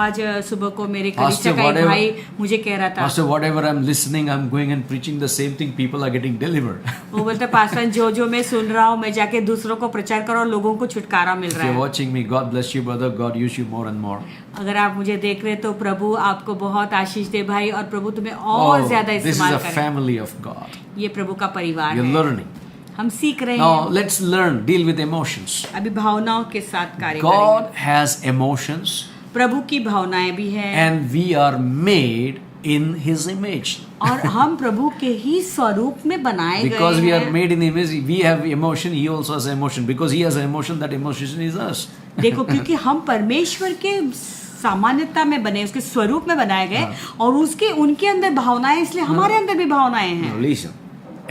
आज सुबह को मेरे Pastor, कलीसिया का एक whatever- भाई मुझे कह रहा था, Pastor, whatever I'm listening, I'm going and preaching the same thing, people are getting delivered. वो बोलते पास्टर जो मैं सुन रहा हूँ मैं जाके दूसरों को प्रचार करो और लोगों को छुटकारा मिल If रहा you're है। watching me, God bless you, brother. God use you more and more. अगर आप मुझे देख रहे तो प्रभु आपको बहुत आशीष दे भाई, और प्रभु तुम्हें और ज्यादा this is इस्तेमाल a करे। family of God. ये प्रभु का परिवार You're है, learning. हम सीख रहे Now हैं। let's learn, deal with emotions. अभी भावनाओं के साथ कार्य करेंगे। God has emotions प्रभु की भावनाएं भी हैं and we are made in His image. और हम प्रभु के ही स्वरूप में बनाए Because we गए are हैं। made in image, we have emotion, He also has emotion. Because He has emotion, that emotion is us. देखो क्योंकि हम परमेश्वर के सामान्यता में बने, उसके स्वरूप में बनाए गए और उसके उनके अंदर भावनाएं, इसलिए हमारे अंदर भी भावनाएं हैं। Now listen.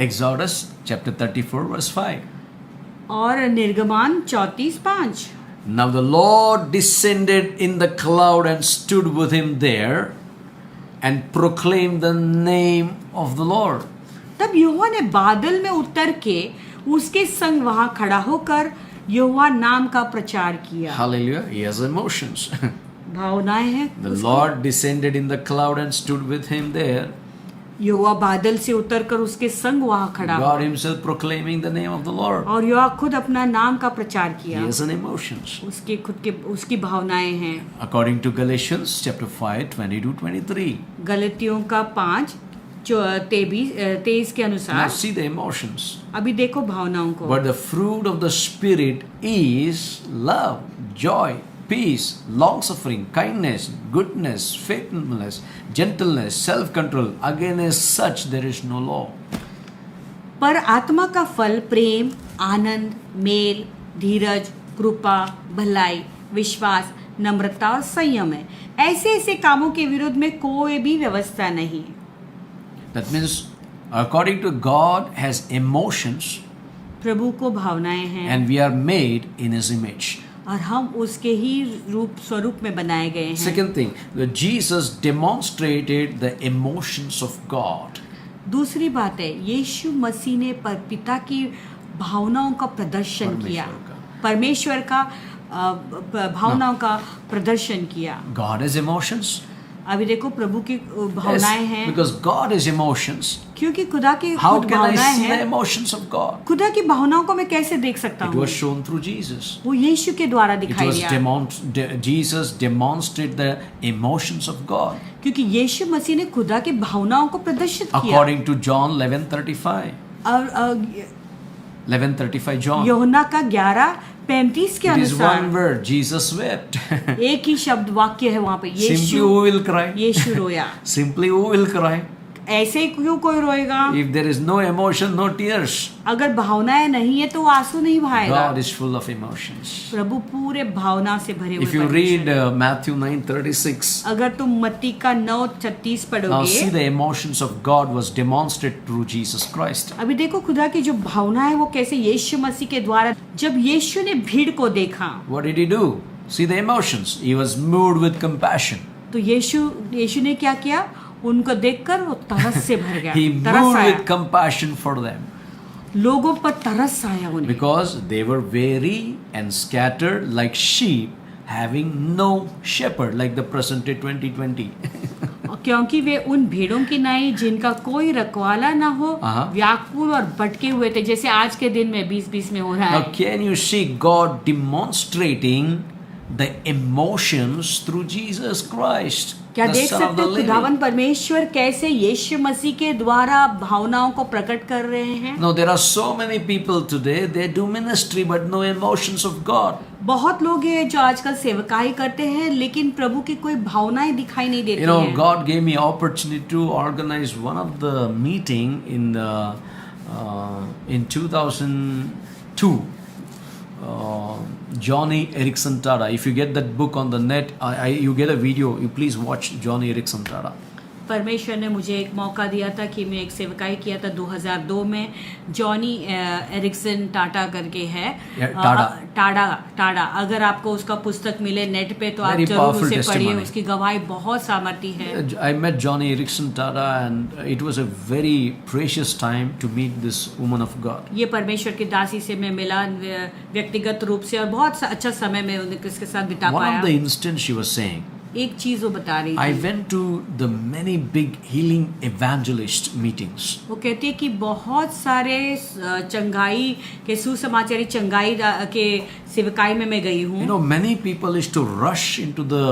Exodus chapter 34 verse 5. और निर्गमान 34:5 Now the Lord descended in the cloud and stood with him there and proclaimed the name of the Lord. तब यहोवा ने बादल में उतर के उसके संग वहां खड़ा होकर यहोवा नाम का प्रचार किया। Hallelujah. He has emotions. भावनाएं हैं। The Lord descended in the cloud and stood with him there. यहोवा बादल से उतरकर उसके संग वहां खड़ा God हुआ himself proclaiming the name of the Lord. और यहोवा खुद अपना नाम का प्रचार He किया। has an emotions. उसके खुद के उसकी भावनाएं हैं। According to Galatians chapter 5, 22-23. गलतियों का 5:23 के Now अनुसार see the emotions. अभी देखो भावनाओं को। But the fruit of the Spirit is love, joy, peace, long-suffering, kindness, goodness, faithfulness, gentleness, self-control. Against such there is no law. पर आत्मा का फल प्रेम, आनंद, मेल, धीरज, कृपा, भलाई, विश्वास, नम्रता और संयम है। ऐसे ऐसे कामों के विरोध में कोई भी व्यवस्था नहीं। That means, according to God has emotions, प्रभु को भावनाएं हैं and we are made in His image. और हम उसके ही रूप स्वरूप में बनाए गए हैं। Second thing, that Jesus demonstrated the emotions of God. दूसरी बात है, यीशु मसीह ने पिता की भावनाओं का प्रदर्शन किया, परमेश्वर का भावनाओं का प्रदर्शन किया। God has emotions. अभी देखो प्रभु की भावनाएं हैं, Because God has emotions. क्योंकि खुदा की How खुद can I भावनाएं see the हैं। emotions of God? खुदा की भावनाओं को मैं कैसे देख सकता It हूँ? was shown through Jesus. वो यीशु के द्वारा It दिखाई was दिया, Jesus demonstrated the emotions of God. क्योंकि यीशु मसीह ने खुदा की भावनाओं को प्रदर्शित किया। According to John 11:35. और 11:35 John. यूहन्ना का 11:35 के It is one अनुसार word. Jesus wept. एक ही शब्द वाक्य है वहां पे, Simply Yeshu who will cry? यीशु रोया। Simply who will cry? ऐसे क्यों कोई रोएगा? If there is no emotion, no tears. अगर भावनाएं नहीं है तो वो आंसू नहीं बहाएगा। God is full of emotions. प्रभु पूरे भावना से भरे हुए If you परमेश्वर read हैं। Matthew 9:36, अगर तुम मत्ती का 9:36 now see पढ़ोगे, the emotions of God was demonstrated through Jesus Christ. अभी देखो खुदा की जो भावना है वो कैसे यीशु मसीह के द्वारा, जब यीशु ने भीड़ को देखा What did he do? See the emotions. He was moved with compassion. तो यीशु ने क्या किया? उनको देखकर वो तरस से भर गया, He तरस moved आया, with compassion for them लोगों पर तरस आया उन्हें, because they were weary and scattered like sheep having no shepherd, like the present day 2020. क्योंकि वे उन भेड़ों की नाई जिनका कोई रखवाला ना हो, व्याकुल और भटके हुए थे, जैसे आज के दिन में 2020 में हो रहा Now है। can you see God demonstrating the emotions through Jesus Christ, क्या the देख Son of सकते the हो living? खुदावन परमेश्वर कैसे यीशु मसीह के द्वारा भावनाओं को प्रकट कर रहे हैं? No, there are so many people today, they do ministry but no emotions of God. बहुत लोग हैं जो आजकल सेवकाई करते हैं लेकिन प्रभु की कोई भावनाएं दिखाई नहीं देती You know, हैं। God gave me opportunity to organize one of the meeting in 2002. Johnny Erickson Tada. If you get that book on the net, you get a video. You please watch Johnny Erickson Tada. परमेश्वर ने मुझे एक मौका दिया था कि मैं एक सेवकाई किया था 2002 में। जॉनी एरिक्सन टाटा करके है, टाडा। अगर आपको उसका पुस्तक मिले नेट पे तो आप Very जरूर powerful उसे पढ़िए। testimony. उसकी गवाही बहुत सामर्थी है। I met Johnny Erickson Tada, and it was a very precious time to meet this woman of God. ये परमेश्वर की दासी से मैं मिला व्यक्तिगत रूप से, और बहुत अच्छा समय में उसके साथ बिता One पाया। of the instances she was saying, एक चीज वो बता रही I थी, went to the many big healing evangelist meetings. वो कहती है कि बहुत सारे चंगाई के सुसमाचारी चंगाई के सेवकाई में मैं गई You हूँ। know, many people used to rush into the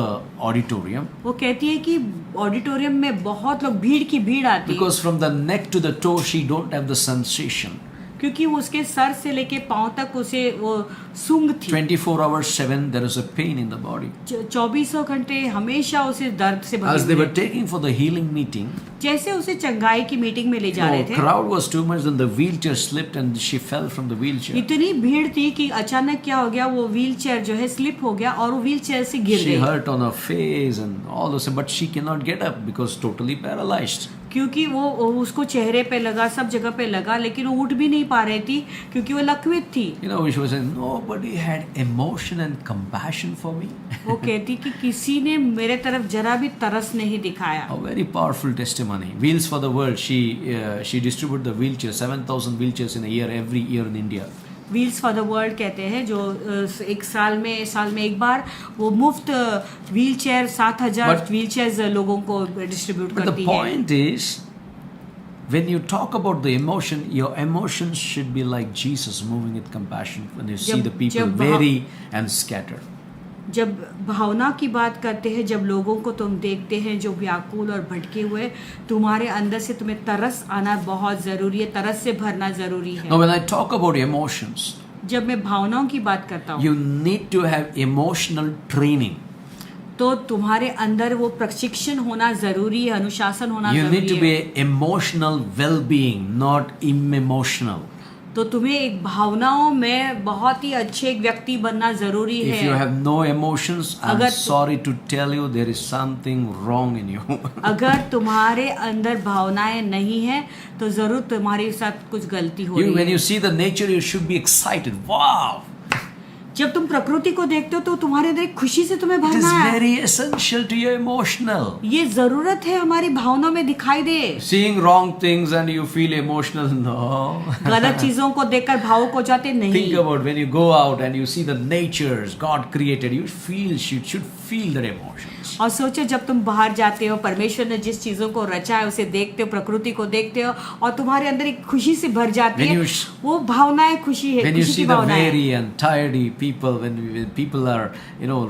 auditorium वो कहती है कि ऑडिटोरियम में बहुत लोग, भीड़ की भीड़ आती है, because from the neck to the toe she don't have the sensation. क्योंकि उसके सर से लेके पांव तक उसे वो सूंघ थी। 24 hours 7 there is a pain in the body. 24 घंटे हमेशा उसे दर्द से As भरी they हुई were है। taking for the healing meeting, जैसे उसे चंगाई की मीटिंग में ले जा रहे थे, crowd was too much and the wheelchair slipped and she fell from the wheelchair. इतनी भीड़ थी कि अचानक क्या हो गया, वो व्हील चेयर जो है स्लिप हो गया और वो व्हील चेयर से गिर She गई। hurt on her face and all those, but she cannot get up because totally paralyzed. क्योंकि वो उसको चेहरे पे लगा, सब जगह पे लगा, लेकिन वो उठ भी नहीं पा रही थी क्योंकि वो लकवित थी। You know, she was saying, nobody had emotion and compassion for me. वो कहती कि किसी ने मेरे तरफ जरा भी तरस नहीं दिखाया। A very powerful testimony. Wheels for the World. She distributed the wheelchairs, 7,000 wheelchairs in a year, every year in India. Wheels for the world कहते हैं, जो एक साल में एक बार वो मुफ्त व्हील चेयर 7,000 व्हील चेयर्स लोगों को डिस्ट्रीब्यूट But the करती है। point is, when you talk about the emotion, your emotions should be like Jesus, moving with compassion when you see the people weary and scattered. जब भावना की बात करते हैं, जब लोगों को तुम देखते हैं जो व्याकुल और भटके हुए, तुम्हारे अंदर से तुम्हें तरस आना बहुत ज़रूरी है, तरस से भरना ज़रूरी है। Now, when I talk about emotions, जब मैं भावनाओं की बात करता हूँ, you need to have emotional training. तो तुम्हारे अंदर वो प्रशिक्षण होना ज़रूरी है, अनुशासन होना You need ज़रूरी to be है। emotional well-being, not unemotional. तो तुम्हें एक भावनाओं में बहुत ही अच्छे एक व्यक्ति बनना ज़रूरी If है। you have no emotions, I'm अगर sorry to tell you, there is something wrong in you. अगर तुम्हारे अंदर भावनाएं नहीं है तो जरूर तुम्हारे साथ कुछ गलती हो रही When है। you see the nature, you should be excited. Wow! जब तुम प्रकृति को देखते हो तो तुम्हारे अंदर एक खुशी से तुम्हें It is भरना है। very essential to your emotional. ये जरूरत है हमारी भावनाओं में दिखाई दे। Seeing wrong things and you feel emotional, no. गलत चीजों को देखकर भावुक हो जाते Think नहीं। about when you go out and you see the natures God created, you should feel their emotions. और सोचो जब तुम बाहर जाते हो, परमेश्वर ने जिस चीजों को रचा है उसे देखते हो, प्रकृति को देखते हो और तुम्हारे अंदर एक खुशी से भर जाती है। वो भावनाएं खुशी है, When you खुशी see की the भावनाएं। weary and tired people, when people are,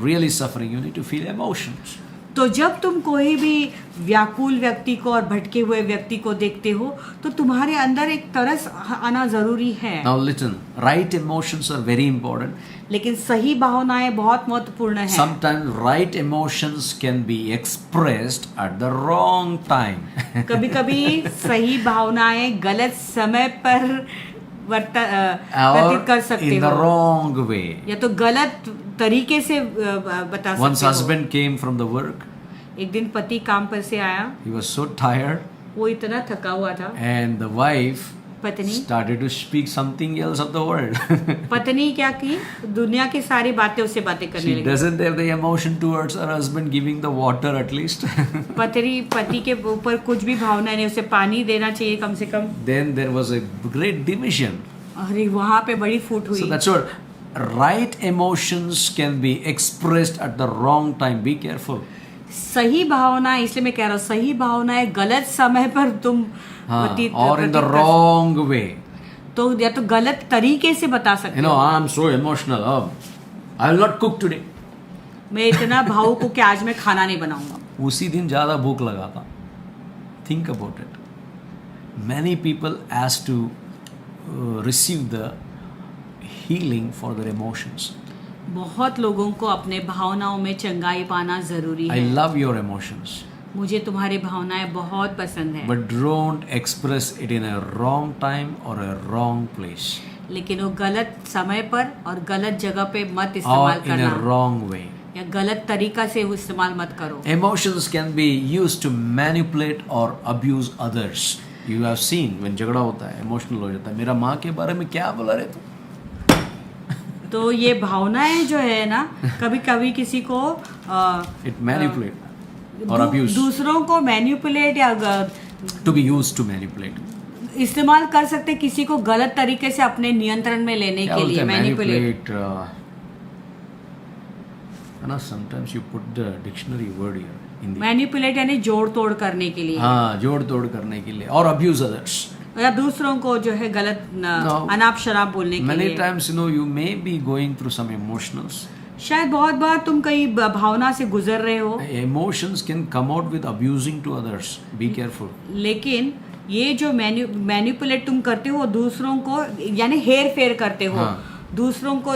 really suffering, you need to feel emotions. तो जब तुम कोई भी व्याकुल व्यक्ति को और भटके हुए व्यक्ति को देखते हो तो तुम्हारे अंदर एक तरस आना जरूरी है। Now listen, right emotions are very important. लेकिन सही भावनाएं बहुत महत्वपूर्ण है। Sometimes right emotions can be expressed at the wrong time. कभी-कभी सही भावनाएं गलत समय पर व्यतीत कर सकते in the हो, wrong way. या तो गलत तरीके से बता Once सकते हो। husband came from the work, एक दिन पति काम पर से आया, he was so tired, वो इतना थका हुआ था। and the wife पत्नी started to speak something else of the world. पत्नी क्या की, दुनिया की सारी बातें उससे बातें करने She लगी। doesn't have the emotion towards her husband giving the water at least. पति के ऊपर कुछ भी भावना नहीं, उसे पानी देना चाहिए कम से कम। Then there was a great division. अरे वहाँ पे बड़ी फूट हुई। So that's what right emotions can be expressed at the wrong time. Be careful. सही भावना, इसलिए मैं कह रहा हूँ सही भावनाएं गलत समय पर तुम Or in the wrong way. तो या तो गलत तरीके से बता सकते हो। I'm so emotional. Oh, I will not cook today. मैं इतना भावुक हूँ कि आज मैं खाना नहीं बनाऊंगा। उसी दिन ज़्यादा भूख लगा था. Think about it. Many people ask to receive the healing for their emotions. बहुत लोगों को अपने भावनाओं में चंगाई पाना जरूरी I है। love your emotions. मुझे तुम्हारी भावनाएं बहुत पसंद है, But don't express it in a wrong time or a wrong place लेकिन वो गलत समय पर और गलत जगह पे मत or इस्तेमाल in a करना, wrong way. या गलत तरीका से वो इस्तेमाल मत करो। Emotions can be used to manipulate or abuse others. You have seen when झगड़ा होता है, emotional हो जाता है, मेरा माँ के बारे में क्या बोला रे तू? तो ये भावनाएं जो है ना कभी कभी किसी को It manipulate or abuse. दूसरों को मैनिपुलेट या To be used to manipulate. इस्तेमाल कर सकते किसी को गलत तरीके से अपने नियंत्रण में लेने क्या के बोलते लिए। हैं मैनिपुलेट है ना, sometimes you put the dictionary word here in the manipulate यानी जोड़ तोड़ करने के लिए, हाँ, जोड़ तोड़ करने के लिए, और abuse others. या दूसरों को जो है गलत No. अनाप शराब बोलने के Many लिए। times, you know, you may be going through some emotionals. शायद बहुत बार तुम कई भावना से गुजर रहे हो, Emotions can come out with abusing to others. Be careful. लेकिन ये जो मैनिपुलेट तुम करते हो दूसरों को, यानी हेर फेर करते हो, हाँ। दूसरों को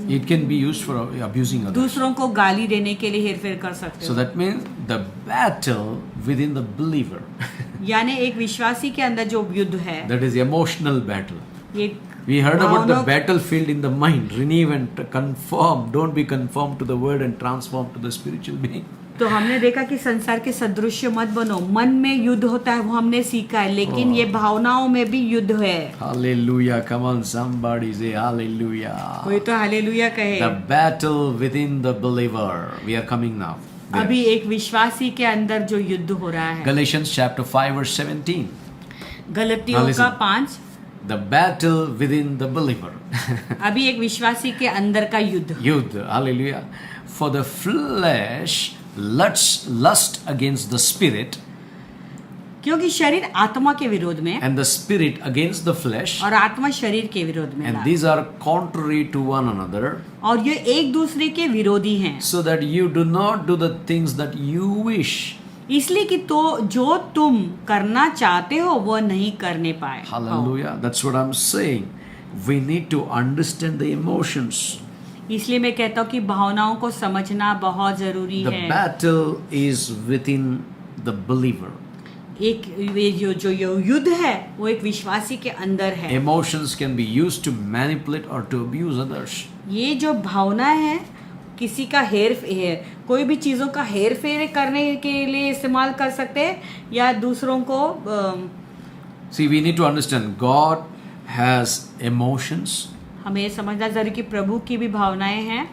It can be used for abusing others. दूसरों को गाली देने के लिए हेर फेर कर सकते So हो। that means the battle within the believer, यानी एक विश्वासी के अंदर जो युद्ध है, that is emotional battle. ये We heard about the भावनाओं- battlefield in the mind. Renew and conform. Don't be conformed to the word and transform to the spiritual being. तो हमने देखा कि संसार के सदृश्य मत बनो। मन में युद्ध होता है, वो हमने सीखा है, लेकिन ये भावनाओं में भी युद्ध है। Hallelujah. Come on, somebody say hallelujah. कोई तो हालेलुया कहे। The battle within the believer. We are coming now. There. अभी एक विश्वासी के अंदर जो युद्ध हो रहा है, Galatians chapter 5 verse 17. गलतियों Now का listen. 5। The battle within the believer. अभी एक विश्वासी के अंदर का युद्ध। Yudh. Hallelujah. For the flesh lust against the spirit, क्योंकि शरीर आत्मा के विरोध में and the spirit against the flesh, और आत्मा शरीर के विरोध में and है, these are contrary to one another, और ये एक दूसरे के विरोधी हैं, so that you do not do the things that you wish. इसलिए कि तो जो तुम करना चाहते हो वो नहीं करने पाए। Hallelujah. That's what I'm saying. We need to understand the emotions. इसलिए मैं कहता हूँ कि भावनाओं को समझना बहुत जरूरी The है। battle is within the believer. एक ये जो युद्ध है वो एक विश्वासी के अंदर है। Emotions can be used to manipulate or to abuse others. ये जो भावना है किसी का कोई भी चीज़ों का हेर फेर करने के लिए इस्तेमाल कर सकते हैं, या दूसरों को See, we need to understand God has emotions. हमें ये समझना जरूरी कि प्रभु की भी भावनाएं हैं।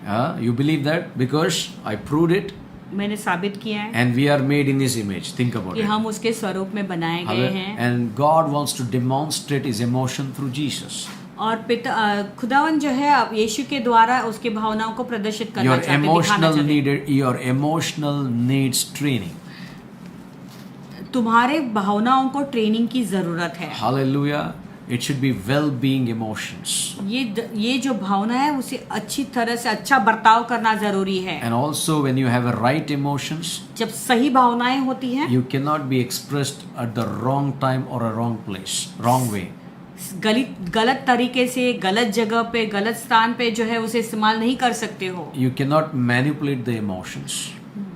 You believe that? Because I proved it, मैंने साबित किया है and we are made in His image. Think about कि it. हम उसके स्वरूप में बनाए गए हैं, And God wants to demonstrate His emotion through Jesus. और पिता खुदावन जो है अब यीशु के द्वारा उसके भावनाओं को प्रदर्शित करना Your चाहते हैं, दिखाना चाहते हैं। your emotional needs training. तुम्हारे भावनाओं को ट्रेनिंग की जरूरत है। Hallelujah. It should be well-being emotions. ये जो भावना है उसे अच्छी तरह से अच्छा बर्ताव करना जरूरी है। And also when you have a right emotions, जब सही भावनाएं होती हैं, you cannot be expressed at the wrong time or a wrong place, wrong way. गलत तरीके से गलत जगह पे गलत स्थान पे जो है उसे इस्तेमाल नहीं कर सकते हो। You cannot manipulate the emotions.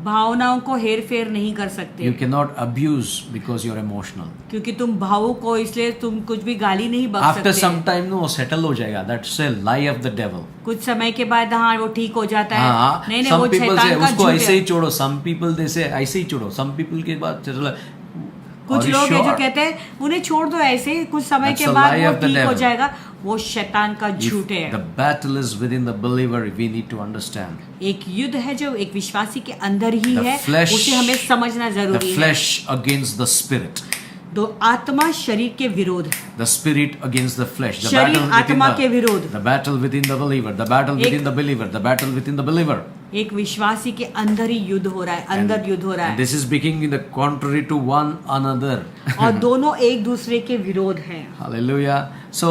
भावनाओं को हेर फेर नहीं कर सकते, You cannot abuse because you're emotional. क्योंकि तुम भावुक हो इसलिए तुम कुछ भी गाली नहीं बक After सकते। some time, no, settle हो जाएगा. That's a lie of the devil. कुछ समय के बाद हाँ वो ठीक हो जाता है। हाँ, नहीं some वो people say शैतान का उसको झूठ ऐसे ही है। छोड़ो. Some people they say ऐसे ही छोड़ो. Some people के बाद चलो. कुछ लोग हैं जो कहते हैं उन्हें छोड़ दो ऐसे, कुछ समय That's के a बाद lie वो of the ठीक हो devil. जाएगा। वो शैतान का झूठ If है। the battle is within the believer, we need to understand. एक युद्ध है जो एक विश्वासी के अंदर ही The है, flesh- उसे हमें समझना The जरूरी है। flesh against the spirit. तो आत्मा शरीर के विरोध, The spirit against the flesh. The शरीर battle within आत्मा के विरोध। the battle within the believer. The battle within the believer. The battle within the believer. एक विश्वासी के अंदर ही युद्ध हो रहा है, अंदर युद्ध हो रहा And है, this is speaking in the contrary to one another. और दोनों एक दूसरे के विरोध हैं। Hallelujah. So,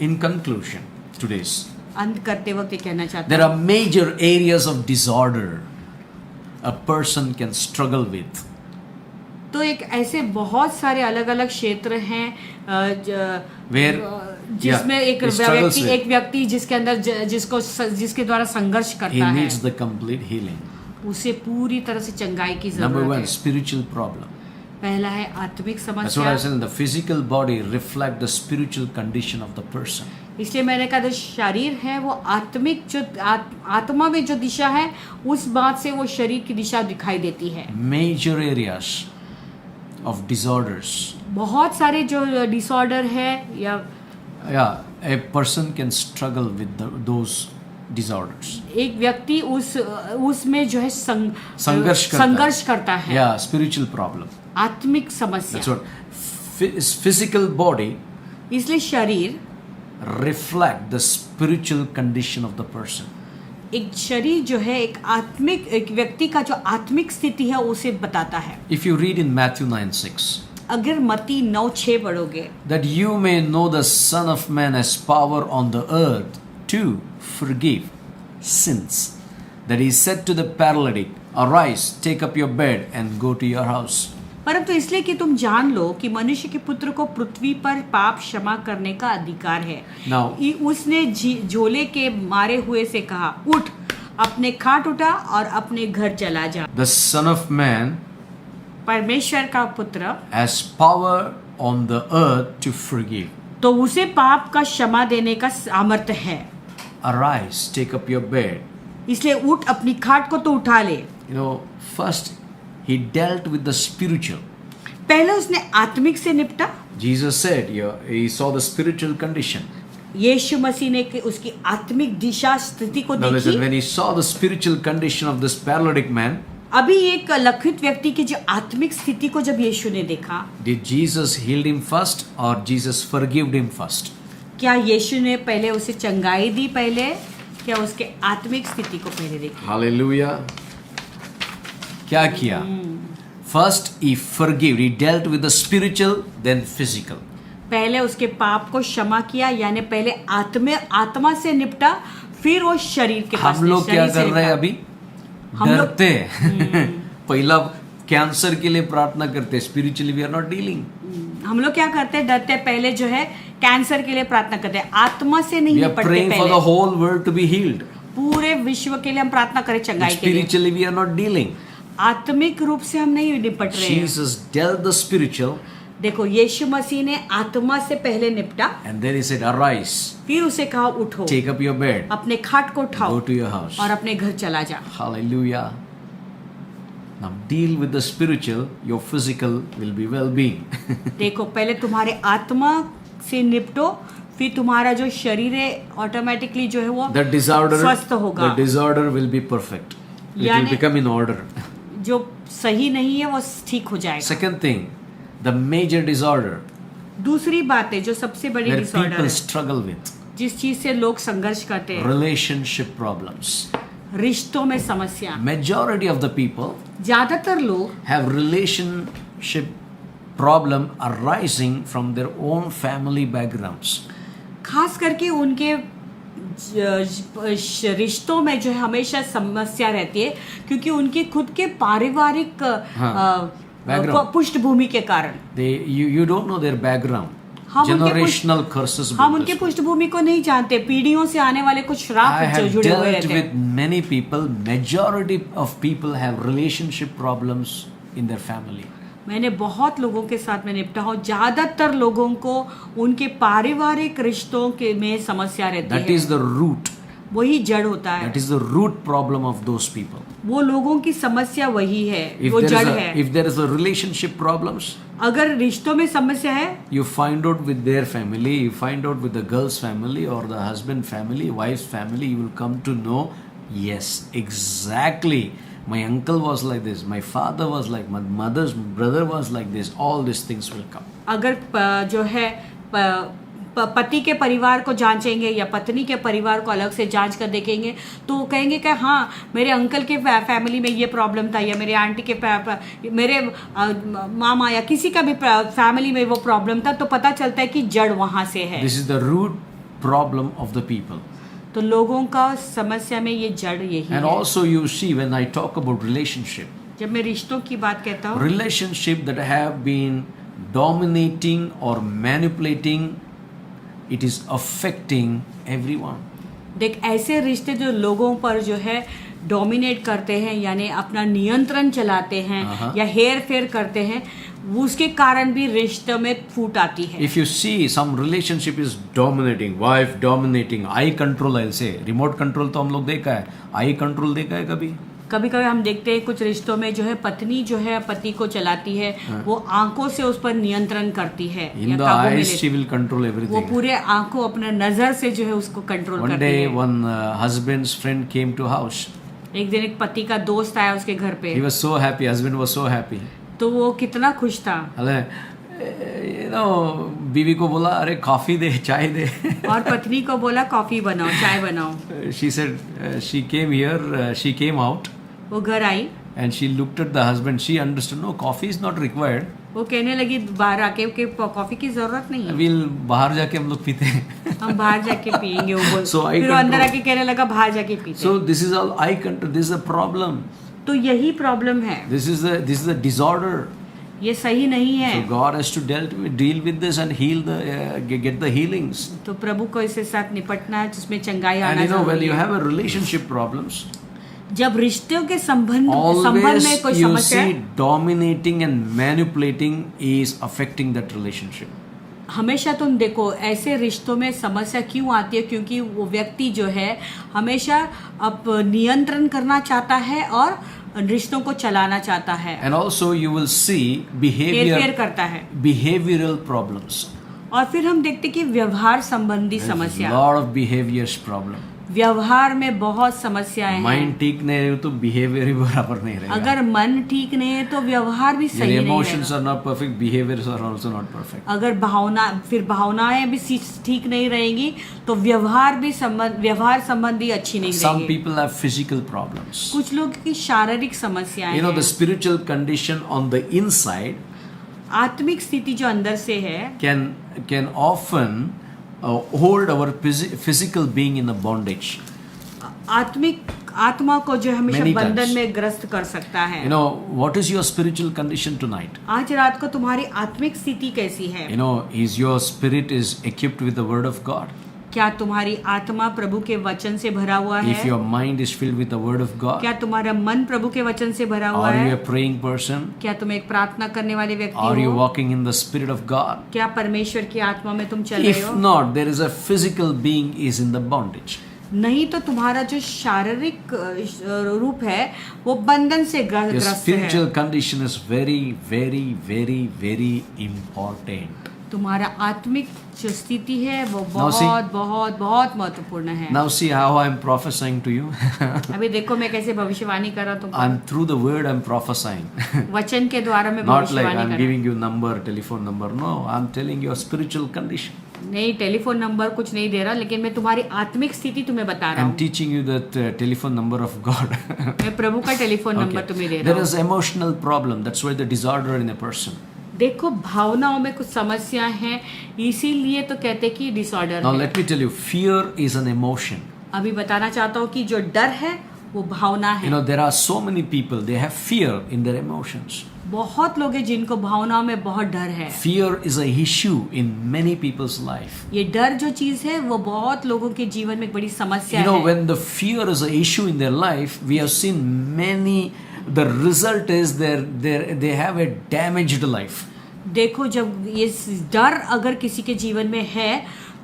in conclusion, today's, अंत करते वक्त ये कहना चाहता there हूँ, are major areas of disorder a person can struggle with. तो एक ऐसे बहुत सारे अलग अलग क्षेत्र हैं Where जिसमें yeah, एक he struggles with. व्यक्ति जिसके अंदर जिसके द्वारा संघर्ष He करता है, needs the complete healing. उसे पूरी तरह से चंगाई की Number जरूरत one, है। spiritual problem. पहला है आत्मिक That's what समस्या। I said. The physical body reflect the spiritual condition of the person. इसलिए मैंने कहा जो शरीर है वो आत्मिक जो आत्मा में जो दिशा है उस बात से वो शरीर की दिशा दिखाई देती है. Major areas of disorders. बहुत सारे जो डिसऑर्डर है या Yeah, a person can struggle with those disorders. एक व्यक्ति उसमें जो है संघर्ष करता है. Yeah, spiritual problem. आत्मिक That's समस्या. what physical body इसलिए शरीर reflect the spiritual condition of the person. एक शरीर जो है एक व्यक्ति का जो आत्मिक स्थिति है उसे बताता है. If you read in Matthew 9:6, अगर मत्ती 9:6 पढ़ोगे, that you may know the Son of Man has power on the earth to forgive sins, that he said to the paralytic, arise, take up your bed and go to your house. परंतु इसलिए कि तुम जान लो कि मनुष्य के पुत्र को पृथ्वी पर पाप क्षमा करने का अधिकार है. Now, उसने झोले के मारे हुए से कहा, उठ, अपने खाट उठा और अपने घर चला जा. the Son of Man परमेश्वर का पुत्र has power on the earth to forgive. तो उसे पाप का क्षमा देने का सामर्थ्य है. Arise, take up your bed. इसलिए उठ, अपनी खाट को तो उठा ले. You know, first he dealt with the spiritual. पहले उसने आत्मिक से निपटा. Jesus said, he saw the spiritual condition. यीशु मसीह ने उसकी आत्मिक दिशा स्थिति को Now listen, देखी. when he saw the spiritual condition of this paralytic man, अभी एक लक्षित व्यक्ति की जो आत्मिक स्थिति को जब यीशु ने देखा, did Jesus heal him first or Jesus forgave him first? क्या यीशु ने पहले उसे चंगाई दी पहले, क्या उसके आत्मिक स्थिति को पहले देखा? Hallelujah. क्या किया? First he forgave, he dealt with the spiritual, then physical. पहले उसके पाप को क्षमा किया, यानी पहले आत्मा से निपटा, फिर वो शरीर के पास. हम लोग क्या कर रहे हैं अभी? हम लोग- डरते पहला कैंसर के लिए प्रार्थना करते, spiritually we are not dealing. हम लोग क्या करते हैं? डरते पहले जो है कैंसर के लिए प्रार्थना करते हैं, आत्मा से नहीं वी आर निपटते. प्रेइंग फॉर द पहले whole world to be healed. पूरे विश्व के लिए हम प्रार्थना करें चंगाई के लिए. Spiritually we are not dealing. आत्मिक रूप से हम नहीं निपट रहे हैं. Jesus dealt the spiritual देखो, यीशु मसीह ने आत्मा से पहले निपटा, and then he said, arise, फिर उसे कहा उठो, take up your bed, अपने खाट को उठाओ go to your house. और अपने घर चला जा. Hallelujah. Now deal with the spiritual, your physical will be well-being. देखो, पहले तुम्हारे आत्मा से निपटो, फिर तुम्हारा जो शरीर है ऑटोमेटिकली जो है वो The disorder, स्वस्थ होगा. the disorder will be perfect. It will यानी- become in order. जो सही नहीं है वो ठीक हो जाएगा. Second thing, the major disorder दूसरी बात है जो सबसे बड़ी where डिसऑर्डर people है, struggle with, जिस चीज से लोग संघर्ष करते हैं, relationship problems. रिश्तों में समस्या. Majority of the people ज्यादातर लोग have relationship problem arising from their own family backgrounds. खास करके उनके रिश्तों में जो है हमेशा समस्या रहती है, क्योंकि उनके खुद के पारिवारिक background. पृष्ठभूमि के कारण. You don't know their background. हम उनके Generational curses. हम with उनके this. पृष्ठभूमि को नहीं जानते, पीढ़ियों से आने वाले कुछ श्राप I जो have जुड़े हुए dealt रहते with हैं. many people. Majority of people have relationship problems in their family. मैंने बहुत लोगों के साथ में निपटा हूँ. ज्यादातर लोगों को उनके पारिवारिक रिश्तों के में समस्या रहती That है. is the root. वही जड़ होता है. That is the root problem of those people. वो लोगों की समस्या वही है, If वो there जड़ is है. if there is a relationship problems, अगर रिश्तों में समस्या है, you find out with their family, you find out with the girl's family or the husband family, wife's family, you will come to know, yes, exactly. My uncle was like this, my father was like, my mother's brother was like this. All these things will come. अगर जो है पति के परिवार को जांचेंगे या पत्नी के परिवार को अलग से जांच कर देखेंगे, तो कहेंगे कि हाँ, मेरे अंकल के फैमिली में ये प्रॉब्लम था, या मेरे आंटी के मेरे मामा या किसी का भी फैमिली में वो प्रॉब्लम था, तो पता चलता है कि जड़ वहाँ से है. This is the root problem of the people. तो लोगों का समस्या में ये जड़ यही And है. also you see when I talk about relationship, जब मैं रिश्तों की बात कहता हूँ, relationship that have been dominating or manipulating, it is affecting everyone. देख, ऐसे रिश्ते जो लोगों पर जो है डोमिनेट करते हैं, यानी अपना नियंत्रण चलाते हैं या हेर फेर करते हैं, उसके कारण भी रिश्ते में फूट आती है। If you see some relationship is dominating, wife dominating, eye control, I'll say, remote control तो हम लोग देखा है, eye control देखा है कभी? कभी कभी हम देखते हैं कुछ रिश्तों में जो है पत्नी जो है पति को चलाती है, वो आंखों से उस पर नियंत्रण करती है In या the काबू में eyes लेती she will control वो everything. पूरे आंखों अपने नजर से जो है उसको कंट्रोल One करती day है। one husband's friend came to house. एक दिन एक पति का दोस्त आया उसके घर पे, He was so happy, husband was so happy. तो वो कितना खुश था अरे बीवी को बोला अरे कॉफी दे, चाय दे. और पत्नी को बोला कॉफी बनाओ, चाय बनाओ। She said she came here, she came out वो घर आई, and she looked at the husband. She understood, no, coffee is not required. वो कहने लगी बाहर आके कि कॉफी की जरूरत नहीं है, We'll बाहर जाके हम लोग पीते हैं. हम बाहर जाके पियेंगे। वो बोल So I फिर वो अंदर control. आके कहने लगा बाहर जाके पीते So this is all eye control. This is a problem. तो यही प्रॉब्लम है, This is the disorder. ये सही नहीं है। So God has to deal with this and heal get the healings. तो प्रभु को इसके साथ निपटना है जिसमें चंगाई And आना you know when जरूरी you है। have a relationship problems, जब रिश्तों के संबंध always में कोई you समस्या see है, dominating and manipulating is affecting that relationship. हमेशा तुम देखो ऐसे रिश्तों में समस्या क्यों आती है, क्योंकि वो व्यक्ति जो है हमेशा अब नियंत्रण करना चाहता है और रिश्तों को चलाना चाहता है, And also you will see हेरफेर करता है। behavioral problems. और फिर हम देखते कि व्यवहार संबंधी There's a समस्या, lot of behaviors problem. व्यवहार में बहुत समस्याएं हैं। माइंड ठीक नहीं है तो बिहेवियर भी बराबर नहीं रहेगा. अगर मन ठीक नहीं है तो व्यवहार भी सही नहीं इमोशंस रहेगा। Are not perfect, behaviours are also not perfect. अगर भावनाएं भी ठीक नहीं रहेंगी तो व्यवहार संबंधी अच्छी नहीं Some रहेगी। people have physical problems. कुछ लोग की शारीरिक समस्याएं You know, the हैं। spiritual condition on the inside आत्मिक स्थिति जो अंदर से है can often hold our physical being in a bondage. आत्मा को जो हमेशा Many बंधन times. में ग्रस्त कर सकता है। You know, what is your spiritual condition tonight? आज रात को तुम्हारी आत्मिक स्थिति कैसी है? You know, is your spirit is equipped with the word of God? क्या तुम्हारी आत्मा प्रभु के वचन से भरा हुआ If है? your mind is filled with the word of God, क्या तुम्हारा मन प्रभु के वचन से भरा हुआ are you है? a praying person? क्या तुम एक प्रार्थना करने वाले व्यक्ति Are you हो? walking in the spirit of God? क्या परमेश्वर की आत्मा में तुम चल रहे If हो? not, there is a physical being is in the bondage. नहीं तो तुम्हारा जो शारीरिक रूप है वो बंधन से Your ग्रस्त है। spiritual condition is very, very, very, very important. तुम्हारा आत्मिक जो स्थिति है वो Now see- बहुत बहुत बहुत महत्वपूर्ण है। Now see how I'm prophesying to you. अभी देखो मैं कैसे भविष्यवाणी कर रहा हूँ तुमको। I'm through the word I'm prophesying. वचन के द्वारा मैं Not like भविष्यवाणी I'm कर रहा giving you number, telephone number. No, I'm telling you a spiritual condition. हूँ। नहीं, टेलीफोन नंबर कुछ नहीं दे रहा, लेकिन मैं तुम्हारी आत्मिक स्थिति तुम्हें बता रहा I'm हूँ। teaching you that telephone number of God. मैं प्रभु का टेलीफोन नंबर Okay. तुम्हें दे There रहा is हूँ। emotional problem. That's why the disorder in a person. देखो भावनाओं में कुछ समस्या है, इसीलिए तो कहते कि डिसऑर्डर Now है। let me tell you, fear is an emotion. अभी बताना चाहता हूँ कि जो डर है वो भावना You है। know, there are so many people, they have fear in their emotions. बहुत लोग हैं जिनको भावनाओं में बहुत डर है। Fear is a issue in many people's life. ये डर जो चीज है वो बहुत लोगों के जीवन में एक बड़ी समस्या You know, है। when the fear is an issue in their life, we have seen many, the result is they have a damaged life. देखो जब ये डर अगर किसी के जीवन में है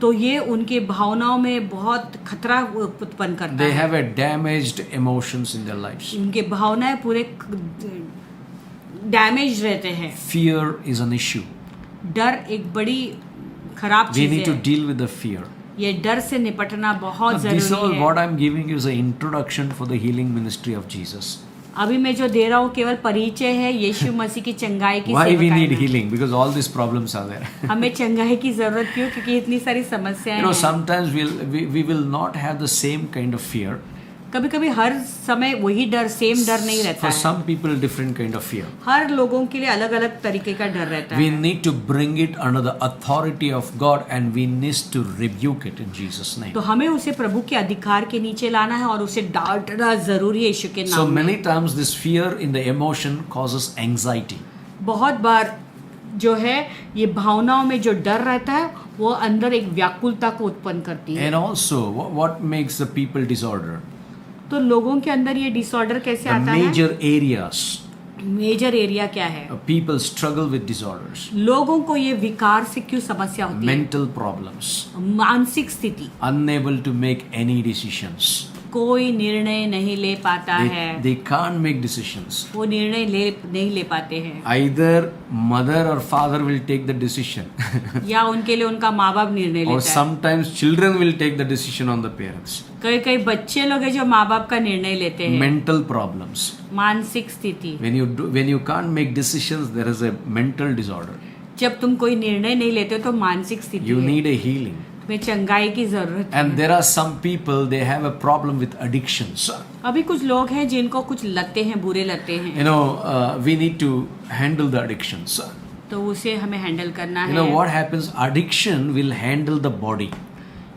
तो ये उनके भावनाओं में बहुत खतरा उत्पन्न करता They है। have a damaged emotions in their lives. उनके भावनाएं पूरे डैमेज रहते हैं। Fear is an issue. डर एक बड़ी खराब We चीज need to है। deal with the fear. ये डर से निपटना बहुत Now, this all जरूरी है। what I'm giving you is an introduction for the healing ministry of Jesus. अभी मैं जो दे रहा हूँ केवल परिचय है यीशु मसीह की चंगाई की Why we सेवकाई need में। healing? Because all these problems are there. हमें चंगाई की जरूरत क्यों? क्योंकि इतनी सारी समस्याएं You know, हैं। sometimes we will not have the same kind of fear. कभी कभी हर समय वही डर, सेम डर नहीं रहता For है। some people, different kind of fear. हर लोगों के लिए अलग अलग तरीके का डर रहता We है। need to bring it under the authority of God and we need to rebuke it in Jesus' name. तो हमें उसे प्रभु के अधिकार के नीचे लाना है और उसे डांटना जरूरी है यीशु के So नाम में। many times this fear in the emotion causes anxiety. बहुत बार जो है ये भावनाओं में जो डर रहता है वो अंदर एक व्याकुलता को उत्पन्न करती है। And also, what makes the people disorder? तो लोगों के अंदर ये डिसऑर्डर कैसे The आता है? major areas मेजर एरिया क्या है? People struggle with disorders, लोगों को ये विकार से क्यों समस्या होती है? mental problems, मानसिक स्थिति, unable to make any decisions. कोई निर्णय नहीं ले पाता है, They can't make decisions. वो निर्णय नहीं ले पाते हैं, Either mother or father will take the decision, या उनके लिए उनका माँ बाप निर्णय or लेता है। sometimes children will take the decision on the parents. कई कई बच्चे लोग हैं जो माँ बाप का निर्णय लेते हैं। Mental problems. मानसिक स्थिति, When you can't make decisions, there is a mental disorder. जब तुम कोई निर्णय नहीं लेते तो मानसिक स्थिति You है, need a healing. तुम्हें चंगाई की जरूरत है। And there are some people, they have a problem with addictions. अभी कुछ लोग हैं जिनको कुछ लते हैं, बुरे लते हैं, You know, we need to handle the addictions. तो उसे हमें हैंडल करना You know है। what happens? Addiction will handle the body.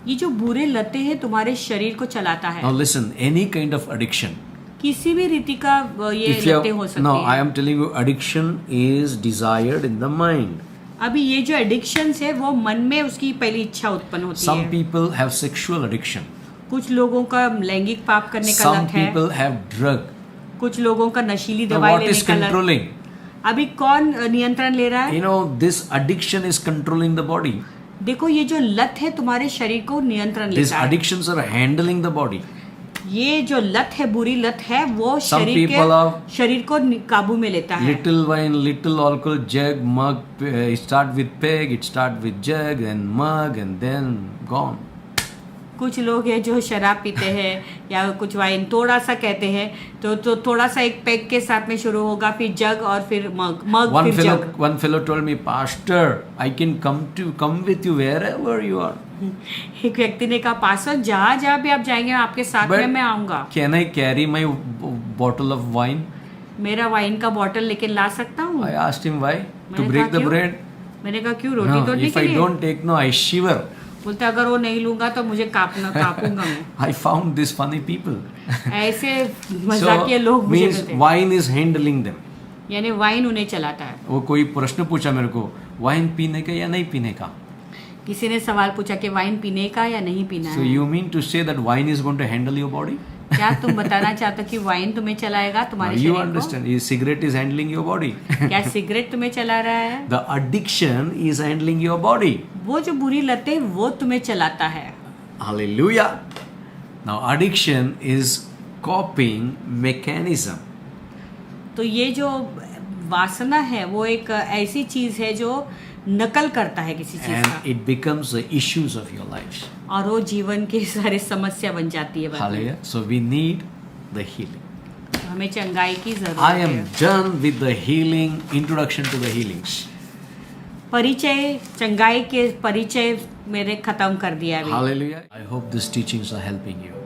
ये जो बुरे लते हैं तुम्हारे शरीर को चलाता है। Now listen, any kind of addiction. किसी भी रीति का ये If you लते हो have, सकती no, I है। am telling you, addiction is desired in the mind. अभी ये जो एडिक्शंस है वो मन में उसकी पहली इच्छा उत्पन्न होती Some है। people have sexual addiction. कुछ लोगों का लैंगिक पाप करने का Some लत है, people have drug. कुछ लोगों का नशीली Now दवाई what लेने is का लत। controlling? अभी कौन नियंत्रण ले रहा है? You know, this addiction is controlling the body. देखो ये जो लत है तुम्हारे शरीर को नियंत्रण These लेता है। addictions are handling the body. ये जो लत है, बुरी लत है, वो Some people are- शरीर को काबू में लेता है। Little wine, little alcohol, jug, mug. It start with peg, it start with jug, and mug, and then gone. कुछ लोग हैं जो शराब पीते हैं या कुछ वाइन थोड़ा सा कहते हैं, तो थोड़ा सा एक पैक के साथ में शुरू होगा, फिर जग और फिर मग फिर जग। One fellow told me, Pastor, I can come with you wherever you are. एक व्यक्ति ने कहा, पास्टर जहाँ भी आप जाएंगे आपके साथ में मैं आऊंगा। Can I carry my bottle of wine? मेरा वाइन का बॉटल लेके ला सकता हूँ? I asked him why. To मैंने break कहा, the क्यों? bread. मैंने कहा क्यों, रोटी No, तोड़ने if के I लिए? don't take, no, I shiver. बोलते अगर वो नहीं लूंगा तो मुझे कापूंगा मैं। I found these funny people. ऐसे मजाकिया लोग मुझे means मिलते हैं। wine is handling them. यानी वाइन उन्हें चलाता है। वो कोई प्रश्न पूछा मेरे को, वाइन पीने का या नहीं पीने का? किसी ने सवाल पूछा कि वाइन पीने का या नहीं पीना So है। you mean to say that wine is going to handle your body? क्या तुम बताना चाहते हो कि वाइन तुम्हें चलाएगा तुम्हारे You शरीर को? understand? Cigarette is handling your body. क्या सिगरेट तुम्हें चला रहा है? The addiction is handling your body. वो जो बुरी लतें वो तुम्हें चलाता है। Hallelujah. Now addiction is coping mechanism. तो ये जो वासना है वो एक ऐसी चीज है जो नकल करता है किसी चीज And का, it becomes the issues of your life. और वो जीवन के सारे समस्या बन जाती है बाद में। Hallelujah. So we need the healing. तो हमें चंगाई की I जरूरत am है। done with the healing, introduction to the healings. परिचय, चंगाई के परिचय मेरे खत्म कर दिया अभी। Hallelujah. I hope these teachings are helping you.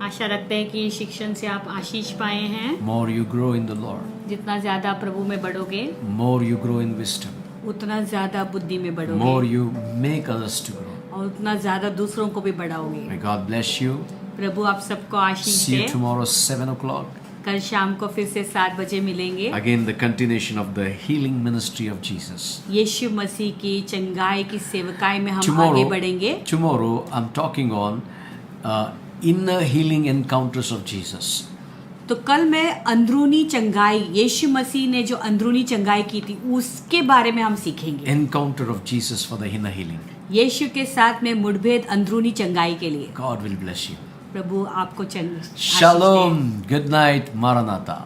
आशा रखते हैं कि शिक्षण से आप आशीष पाए हैं। More you grow in the Lord, जितना ज्यादा प्रभु में बढ़ोगे more you grow in wisdom, उतना ज्यादा बुद्धि में बढ़ोगे, more you make others to grow. और उतना ज्यादा दूसरों को भी बढ़ाओगे। May God bless you. प्रभु आप सबको आशीष See you they. tomorrow 7 o'clock. कल शाम को फिर से 7 बजे मिलेंगे। Again, the continuation of the healing ministry of Jesus. यीशु मसीह की चंगाई की सेवकाई में हम आगे बढ़ेंगे। Tomorrow I'm talking on inner healing encounters of Jesus. तो कल मैं अंदरूनी चंगाई, यीशु मसीह ने जो अंदरूनी चंगाई की थी उसके बारे में हम सीखेंगे। Encounter of Jesus for the inner healing. यीशु के साथ में मुठभेद अंदरूनी चंगाई के लिए। God will bless you. प्रभु आपको Shalom. Good night. Maranatha.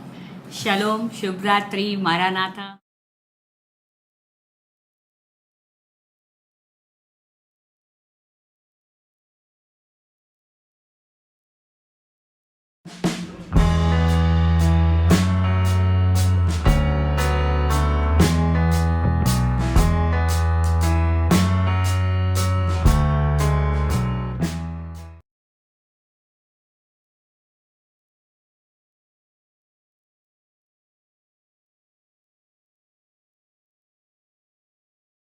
शलोम, शुभ रात्रि, मारानाथा।